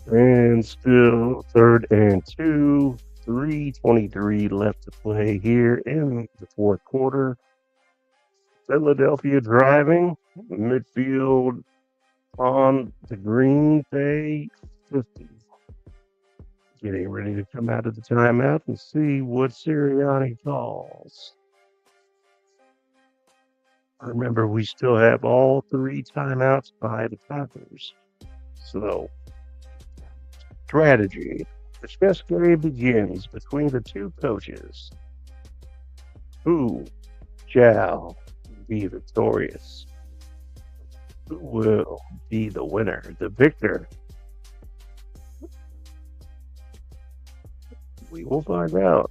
And still third and 2, 3:23 left to play here in the fourth quarter. Philadelphia driving midfield on the Green Bay 50. Getting ready to come out of the timeout and see what Sirianni calls. Remember, we still have all 3 timeouts by the Packers. So, strategy. The chess game begins between the two coaches. Who shall be victorious? Who will be the winner, the victor? We will find out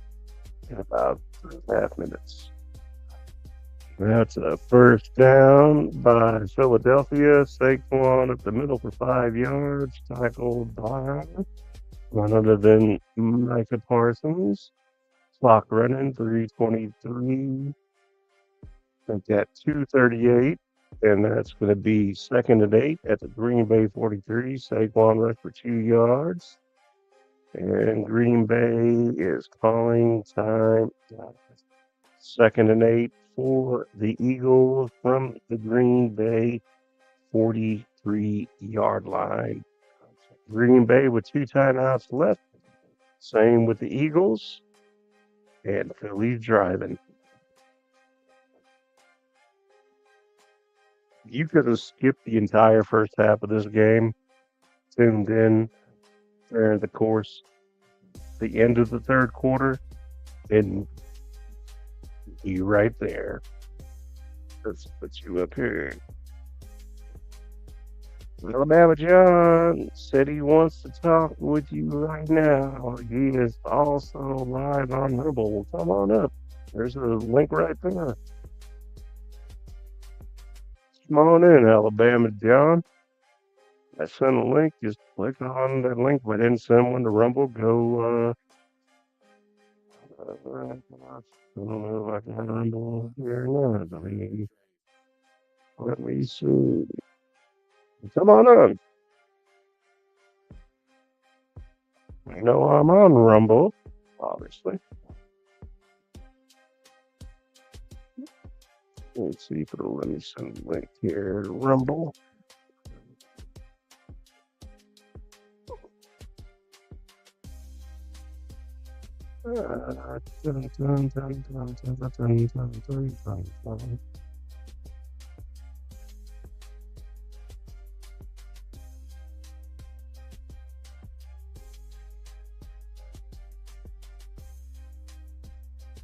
in about 3.5 minutes. That's a first down by Philadelphia. Saquon at the middle for 5 yards, tackled by none other than Micah Parsons. Clock running, 3:23. Think at 2:38, and that's going to be 2nd and 8 at the Green Bay 43. Saquon rushed for 2 yards. And Green Bay is calling time. 2nd and 8 for the Eagles from the Green Bay 43-yard line. Green Bay with 2 timeouts left. Same with the Eagles. And Philly's driving. You could have skipped the entire first half of this game, tuned in during the course, the end of the third quarter, and you right there. Let's put you up here. Alabama John said he wants to talk with you right now. He is also live on Rumble. Come on up. There's a link right there. Come on in, Alabama John. I sent a link. Just click on that link. But then send one to Rumble. Go. I don't know if I can Rumble here or not. Let me see. Come on on. I know I'm on Rumble, obviously. Let's see if it'll let me send a link here to Rumble.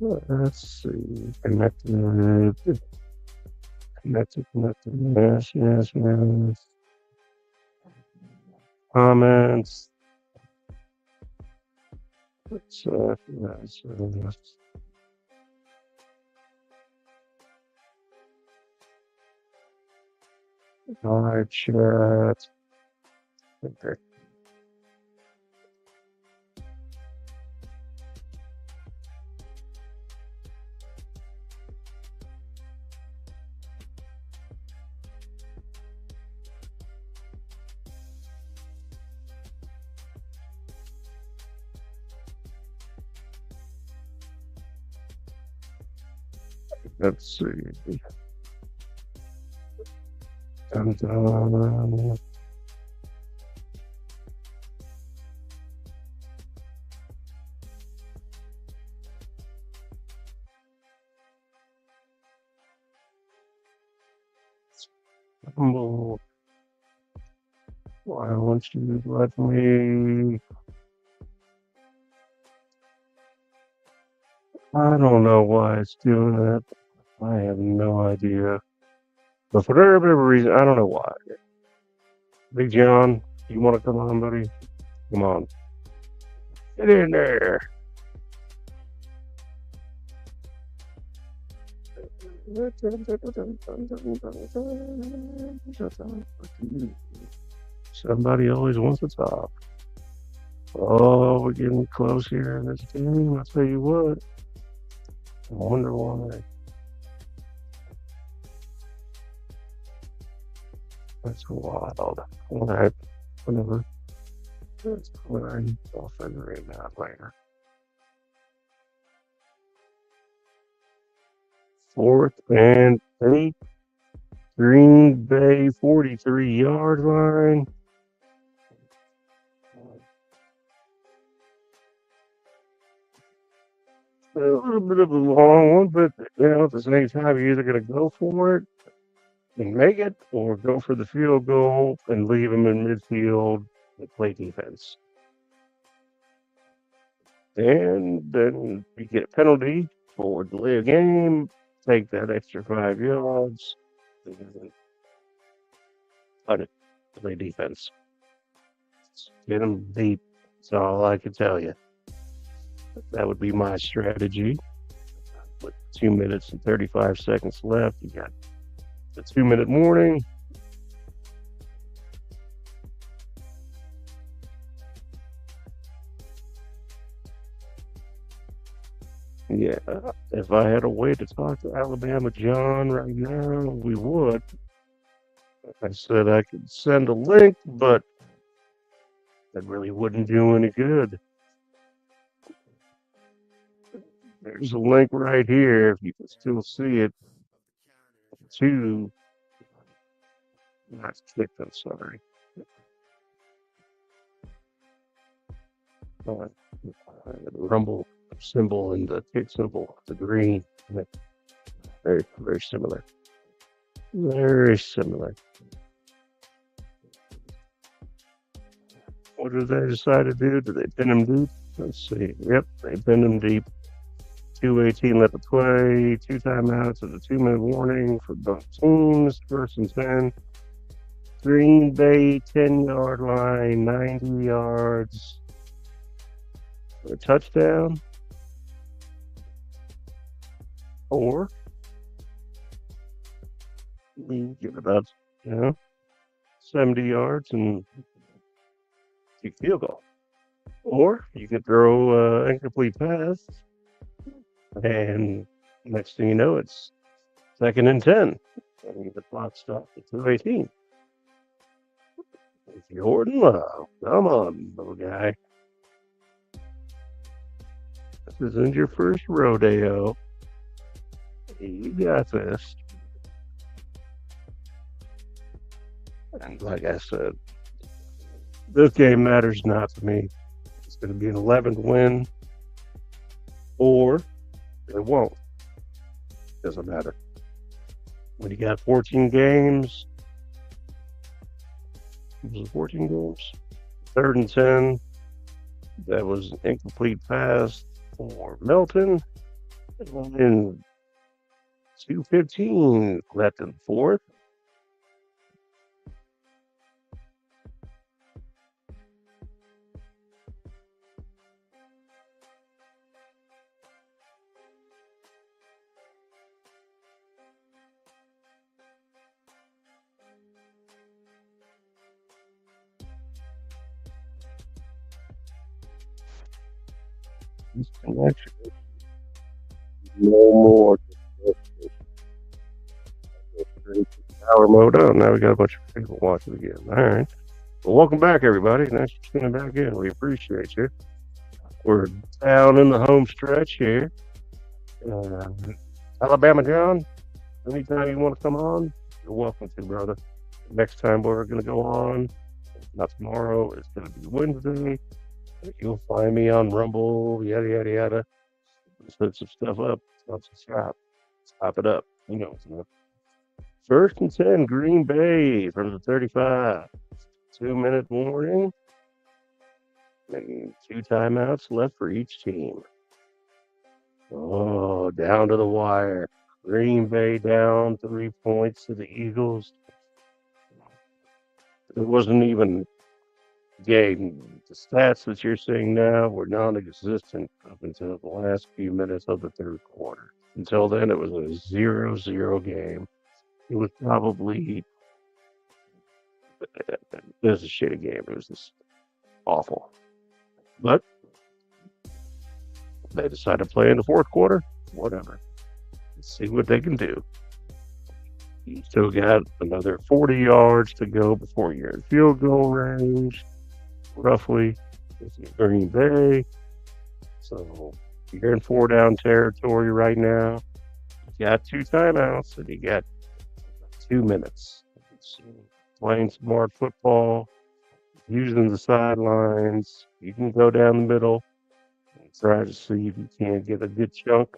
Let's see. Connected. Yes, yes, yes. Comments. Let's yes, yes. Live chat. Okay. Let's see. Dun, dun. Rumble. Why don't you let me? I don't know why it's doing that. I have no idea. But for whatever reason, I don't know why. Big John, you want to come on, buddy? Come on. Get in there. Somebody always wants to talk. Oh, we're getting close here in this game. I'll tell you what. I wonder why. That's wild. All right. Whatever. That's fine. I'll figure it out later. 4th and 8. Green Bay 43-yard line. A little bit of a long one, but at the same time, you're either going to go for it and make it, or go for the field goal and leave them in midfield and play defense. And then you get a penalty for delay of game, take that extra 5 yards, and cut it, play defense. Get them deep. That's all I can tell you. That would be my strategy. With 2 minutes and 35 seconds left, you got the 2-minute warning. Yeah, if I had a way to talk to Alabama John right now, we would. I said I could send a link, but that really wouldn't do any good. There's a link right here, if you can still see it, to, not click, I'm sorry. The Rumble symbol and the tick symbol, the green, very, very similar. Very similar. What did they decide to do? Did they pin him deep? Let's see. Yep, they pinned him deep. 2:18 left to play. 2 timeouts and a 2-minute warning for both teams. 1st and 10. Green Bay 10-yard line, 90 yards for a touchdown. Or we get about 70 yards and kick field goal. Or you could throw incomplete pass, and next thing you know, it's 2nd and 10. And the clock stops at 2:18. Jordan Love, come on, little guy. This isn't your first rodeo. You got this. And like I said, this game matters not to me. It's going to be an 11th win, or it won't. Doesn't matter. When you got 14 games, was it 14 games? 3rd and 10. That was an incomplete pass for Melton. And 2:15 left in the fourth. Disconnection. No more. Power mode. Oh, now we got a bunch of people watching again. All right. Well, welcome back, everybody. Thanks for tuning back in. We appreciate you. We're down in the home stretch here. Alabama John, anytime you want to come on, you're welcome to, brother. Next time we're going to go on, not tomorrow, it's going to be Wednesday. You'll find me on Rumble, yada, yada, yada. Set some stuff up. Stop it up. You know. 1st and 10, Green Bay from the 35. 2-minute warning. And 2 timeouts left for each team. Oh, down to the wire. Green Bay down 3 points to the Eagles. It wasn't even a game. The stats that you're seeing now were non-existent up until the last few minutes of the 3rd quarter. Until then, it was a 0-0 game. It was probably it was a shitty game. It was just awful. But they decided to play in the 4th quarter. Whatever. Let's see what they can do. You still got another 40 yards to go before you're in field goal range, roughly. It's in Green Bay. So you're in 4-down territory right now. You got 2 timeouts and you got 2 minutes. So playing smart football, using the sidelines. You can go down the middle and try to see if you can get a good chunk.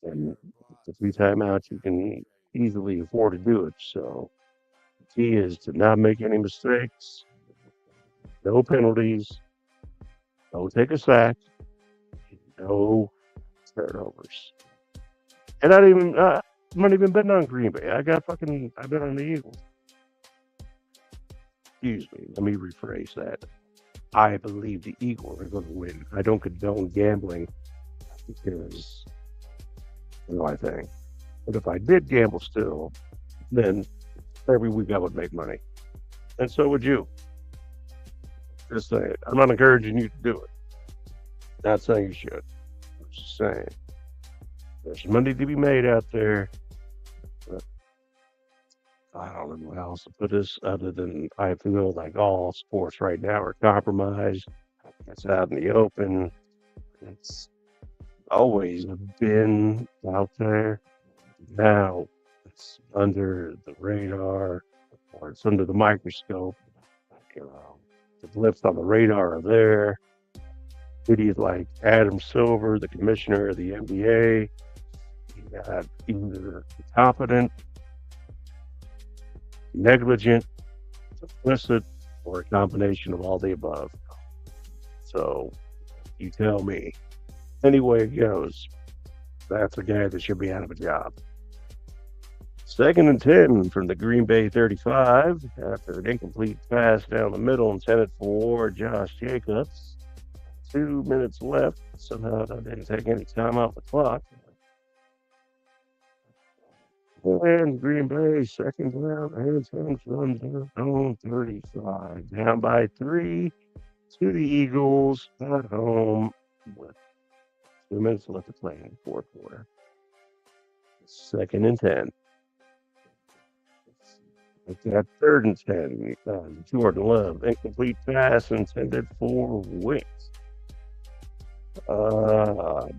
And the 3 timeouts, you can easily afford to do it. So the key is to not make any mistakes, no penalties, don't take a sack, no turnovers. And I'm not even betting on Green Bay. I bet on the Eagles. Excuse me, let me rephrase that. I believe the Eagles are going to win. I don't condone gambling because I think. But if I did gamble still, then every week I would make money. And so would you. Just saying. I'm not encouraging you to do it. Not saying you should. I'm just saying. There's money to be made out there. But I don't know how else to put this other than I feel like all sports right now are compromised. It's out in the open. It's always been out there. Now it's under the radar or it's under the microscope. The blips on the radar are there. Idiots like Adam Silver, the commissioner of the NBA, you got either incompetent, negligent, complicit, or a combination of all the above. So you tell me. Any way it goes, that's a guy that should be out of a job. Second and 10 from the Green Bay 35 after an incomplete pass down the middle intended for Josh Jacobs. 2 minutes left. Somehow that didn't take any time off the clock. And Green Bay, second down and 10 from their own 35. Down by 3 to the Eagles at home with 2 minutes left to play in the fourth quarter. Second and 10. At third and 10, Jordan Love, incomplete pass intended for Wicks.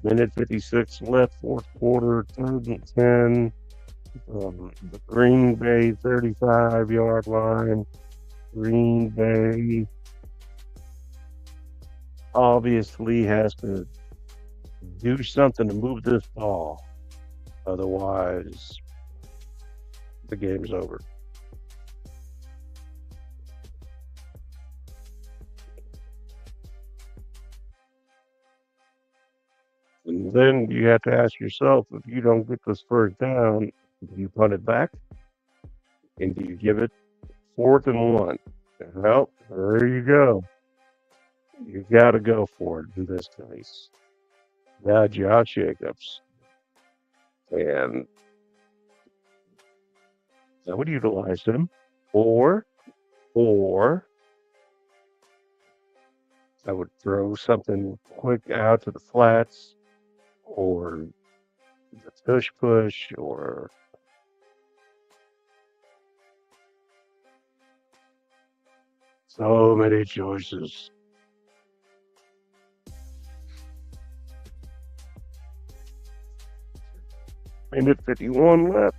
Minute 56 left, fourth quarter, third and 10. The Green Bay 35-yard line. Green Bay obviously has to do something to move this ball. Otherwise, the game's over. And then you have to ask yourself, if you don't get this first down, do you punt it back? And do you give it 4th and 1? Well, there you go. You got to go for it in this case. Now, Josh Jacobs. And I would utilize him. Or I would throw something quick out to the flats, or the tush push, or so many choices. Minute 51 left.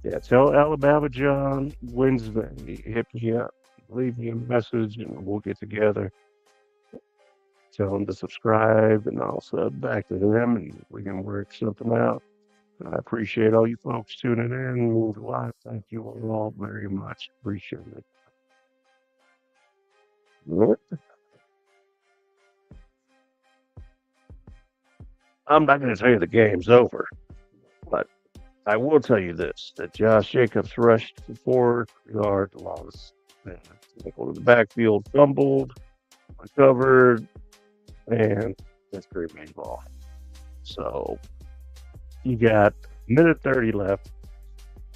Yeah, tell Alabama John Wednesday. Hit me up. Leave me a message and we'll get together. Tell him to subscribe and I'll sub back to him and we can work something out. I appreciate all you folks tuning in. Move live. Thank you all very much. Appreciate it. Yep. I'm not going to tell you the game's over, but I will tell you this, that Josh Jacobs rushed for 4 yards, lost. Go to the backfield, fumbled, recovered, and that's Green Bay ball. So you got minute 30 left.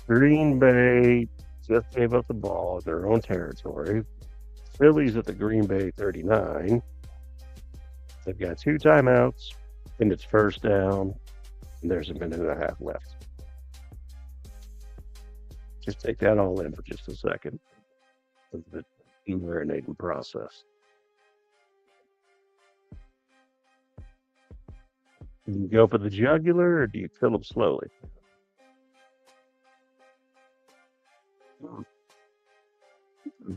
Green Bay just gave up the ball in their own territory. Phillies at the Green Bay 39. They've got 2 timeouts, and it's first down, and there's a minute and a half left. Just take that all in for just a second. The marinating process. Do you go for the jugular or do you kill them slowly? I'll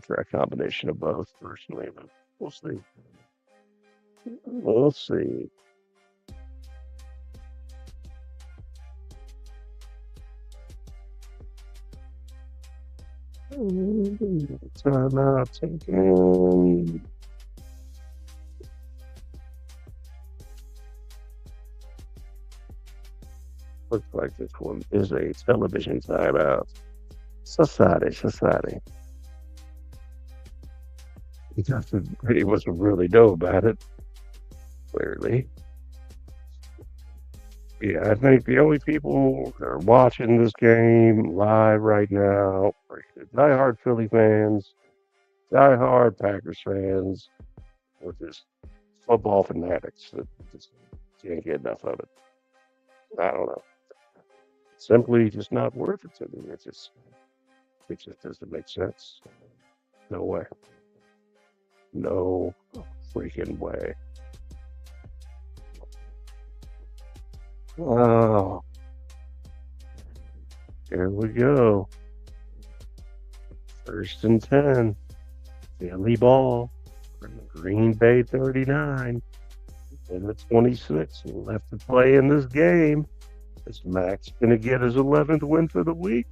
try a combination of both personally, but we'll see. We'll see. Timeout taken. Looks like this one is a television timeout. Society. He wasn't really know about it, clearly. Yeah, I think the only people that are watching this game live right now are diehard Philly fans, diehard Packers fans, or just football fanatics that just can't get enough of it. I don't know. Simply just not worth it to me. It just doesn't make sense. No way. No freaking way. Oh, here we go. First and 10. Philly ball from the Green Bay 39. Minute 26 left to play in this game. Is Max going to get his 11th win for the week?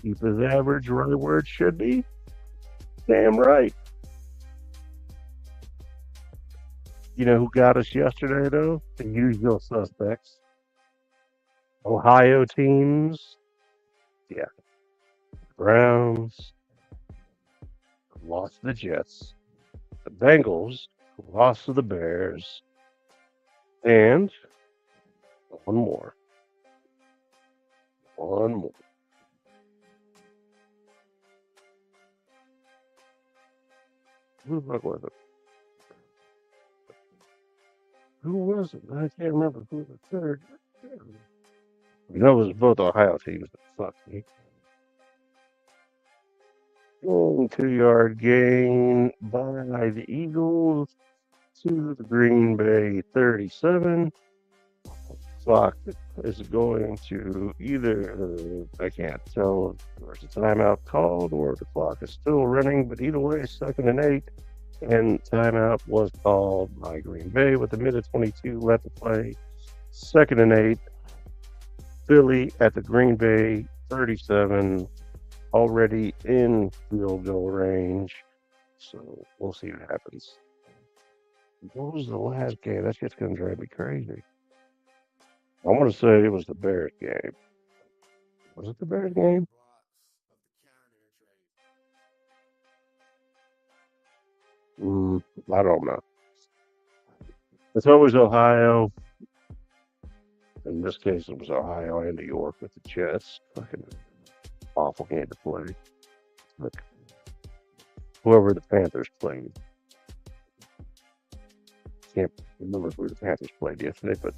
keep his average right where it should be? Damn right. You know who got us yesterday, though? The usual suspects. Ohio teams. Yeah. Browns lost to the Jets. The Bengals lost to the Bears. And one more. One more. Who the fuck was it? Who was it? I can't remember who the third. You know, it was both Ohio teams that fucked me. 2-yard gain by the Eagles to the Green Bay 37. Clock is going to either, I can't tell if there's a timeout called or the clock is still running, but either way, 2nd and 8. And timeout was called by Green Bay with a minute 22 left to play. 2nd and 8. Philly at the Green Bay 37, already in field goal range. So we'll see what happens. What was the last game? That's just going to drive me crazy. I want to say it was the Bears game. Was it the Bears game? I don't know. It's always Ohio. In this case, it was Ohio and New York with the Jets. Fucking awful game to play. Like, whoever the Panthers played. Can't remember who the Panthers played yesterday, but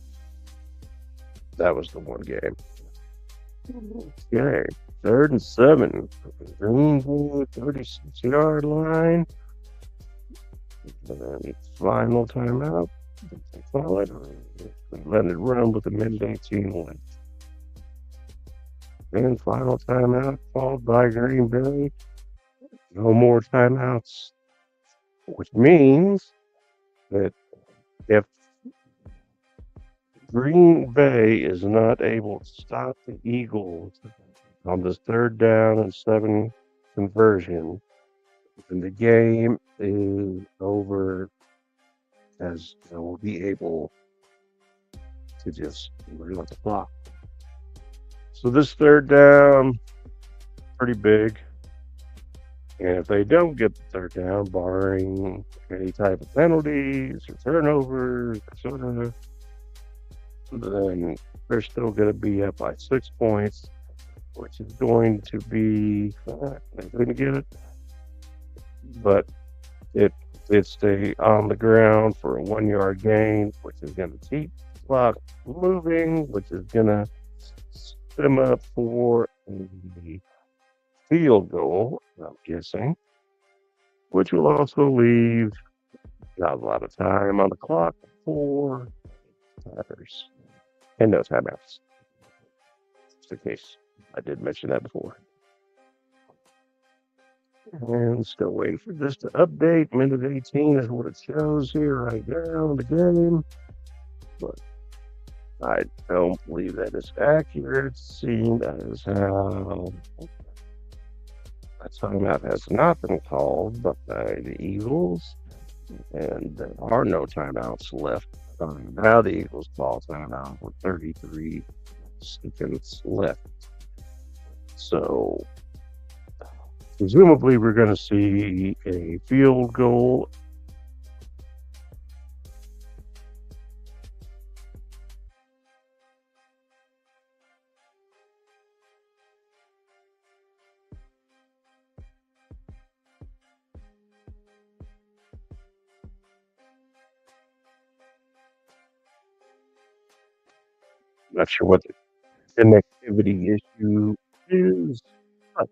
that was the one game. Okay, 3rd and 7. Green Bay 36-yard line. And then final timeout. Let it run with a minute 18 left. Then final timeout called by Green Bay. No more timeouts, which means that if Green Bay is not able to stop the Eagles on this 3rd down and 7 conversion, then the game is over, as they will be able to just run the clock. So this 3rd down, pretty big. And if they don't get the 3rd down, barring any type of penalties or turnovers, etc., then they're still going to be up by 6 points, which is going to be, they're going to get it. But it stay on the ground for a 1-yard gain, which is going to keep the clock moving, which is going to set them up for a field goal, I'm guessing, which will also leave not a lot of time on the clock for timeouts and no timeouts. Just in case I did mention that before. And still waiting for this to update. Minute 18 is what it shows here right now in the game. But I don't believe that is accurate, seeing as how a timeout has not been called by the Eagles, and there are no timeouts left. Now the Eagles call timeout with 33 seconds left. So presumably we're going to see a field goal. Not sure what the connectivity issue is. But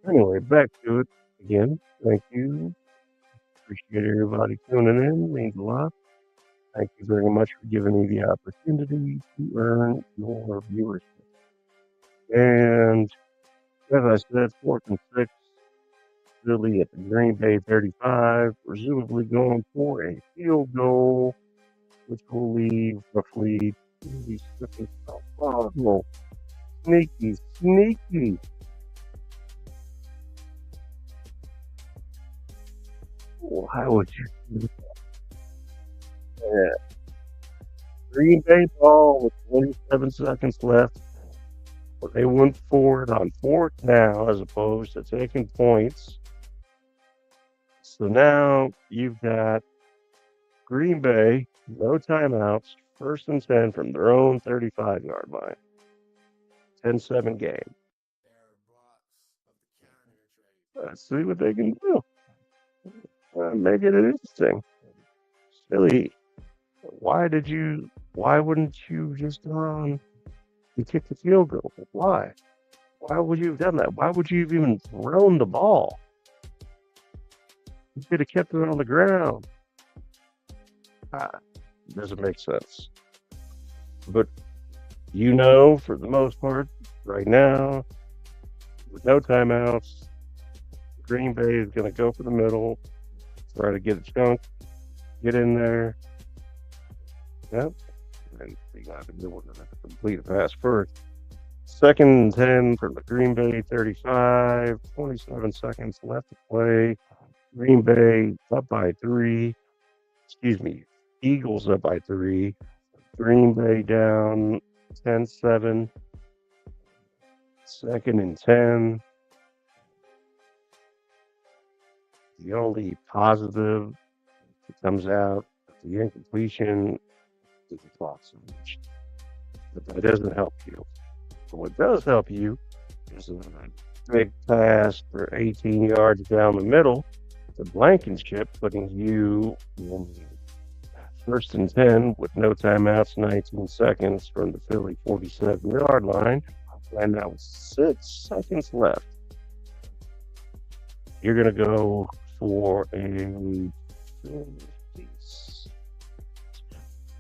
anyway, back to it again. Thank you. Appreciate everybody tuning in. Means a lot. Thank you very much for giving me the opportunity to earn your viewership. And as I said, 4th and 6, Philly at the Green Bay 35, presumably going for a field goal, which will leave roughly 30 seconds. Oh, sneaky. Why would you do that? Green Bay ball with 27 seconds left. Well, they went for it on fourth now as opposed to taking points. So now you've got Green Bay, no timeouts, first and 10 from their own 35-yard line. 10-7 game. Air blocks of the counter trade. Let's see what they can do. Make it interesting. Silly. Why wouldn't you just you kick the field goal? Why? Why would you have done that? Why would you have even thrown the ball? You could have kept it on the ground. Doesn't make sense. But for the most part, right now, with no timeouts, Green Bay is going to go for the middle, try to get a chunk, get in there. Yep. And they got to do it to complete a pass first. 2nd and 10 from the Green Bay 35, 27 seconds left to play. Green Bay up by 3. Eagles up by 3. Green Bay down 10-7. 2nd and 10. The only positive that comes out of the incompletion is the clock switch. But that doesn't help you. But what does help you is a big pass for 18 yards down the middle to Blankenship, putting you in 1st and 10 with no timeouts, 19 seconds from the Philly 47-yard line. And now with 6 seconds left, you're going to go for a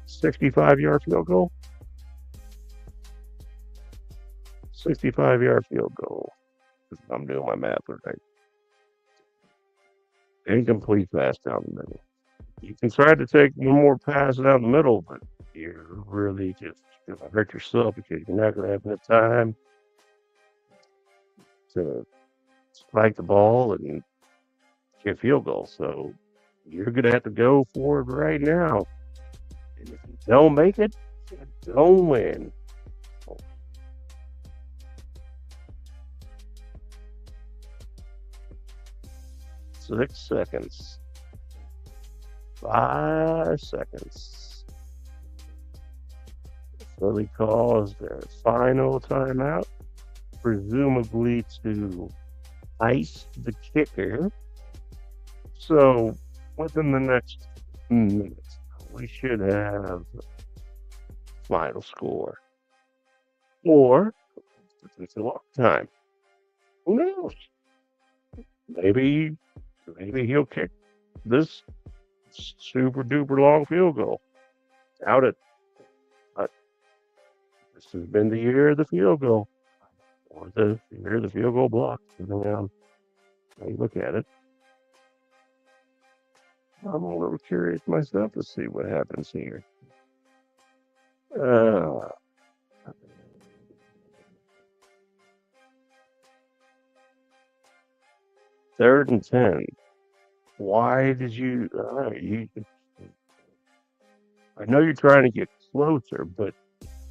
65-yard field goal. 65-yard field goal. I'm doing my math right. Incomplete pass down the middle. You can try to take one more pass down the middle, but you're really just going to hurt yourself because you're not going to have enough time to spike the ball and get a field goal. So you're going to have to go for it right now. And if you don't make it, you don't win. 6 seconds. 5 seconds. Philly calls their final timeout, presumably to ice the kicker. So within the next minutes, we should have final score. Or it's a long time. Who knows? Maybe he'll kick this super duper long field goal. Doubt it. But this has been the year of the field goal. Or the year of the field goal block, depending on how you look at it. I'm a little curious myself to see what happens here. 3rd and 10. Why did you? I know you're trying to get closer, but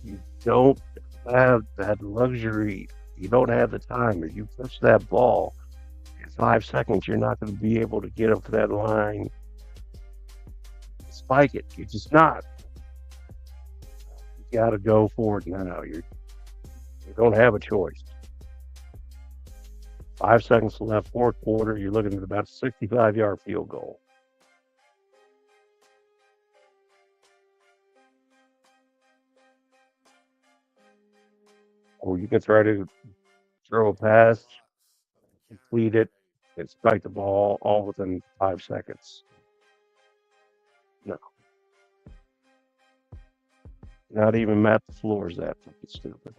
you don't have that luxury. You don't have the time. If you touch that ball in 5 seconds, you're not going to be able to get up to that line, spike it. You're just not. You got to go for it now. You don't have a choice. 5 seconds left, 4th quarter. You're looking at about a 65-yard field goal. Or you can try to throw a pass, complete it, and spike the ball all within 5 seconds. No. Not even Matt LaFleur's that fucking stupid.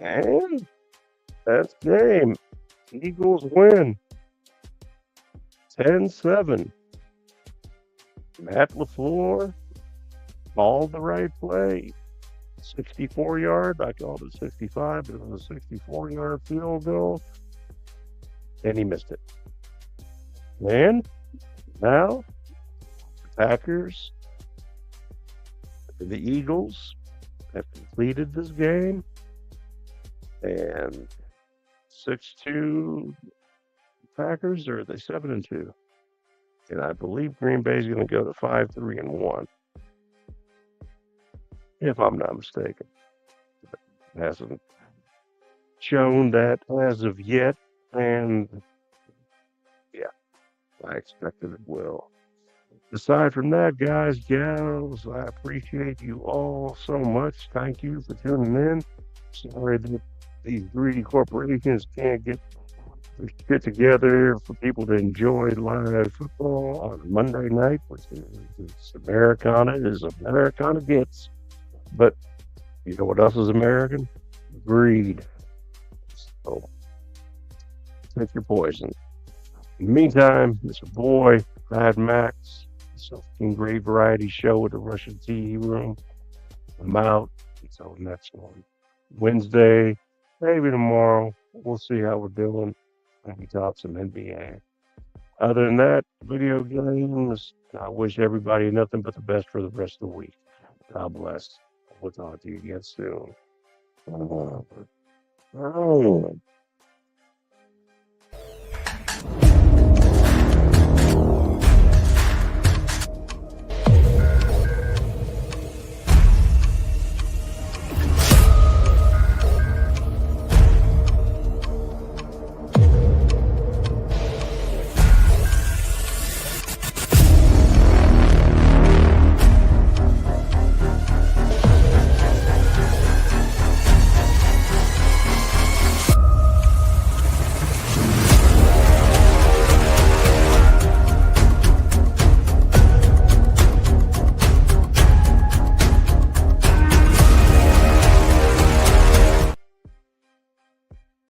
And that's game. Eagles win. 10-7. Matt LaFleur called the right play. 64 yard. I called it 65, but it was a 64-yard field goal. and he missed it. And now the Packers, the Eagles have completed this game, and 6-2 Packers, or are they 7-2? And I believe Green Bay is going to go to 5-3-1, if I'm not mistaken. It hasn't shown that as of yet, and yeah, I expected it will. Aside from that, guys, gals, I appreciate you all so much. Thank you for tuning in. Sorry that these greedy corporations can't get their shit together for people to enjoy live football on a Monday night, which is Americana as Americana gets. But you know what else is American? Greed. So take your poison. In the meantime, it's your boy, Mad Max, King Great Variety Show at the Russian Tea Room. I'm out until the next one. Wednesday, maybe tomorrow. We'll see how we're doing. Maybe talk some NBA. Other than that, video games, I wish everybody nothing but the best for the rest of the week. God bless. We'll talk to you again soon. Oh.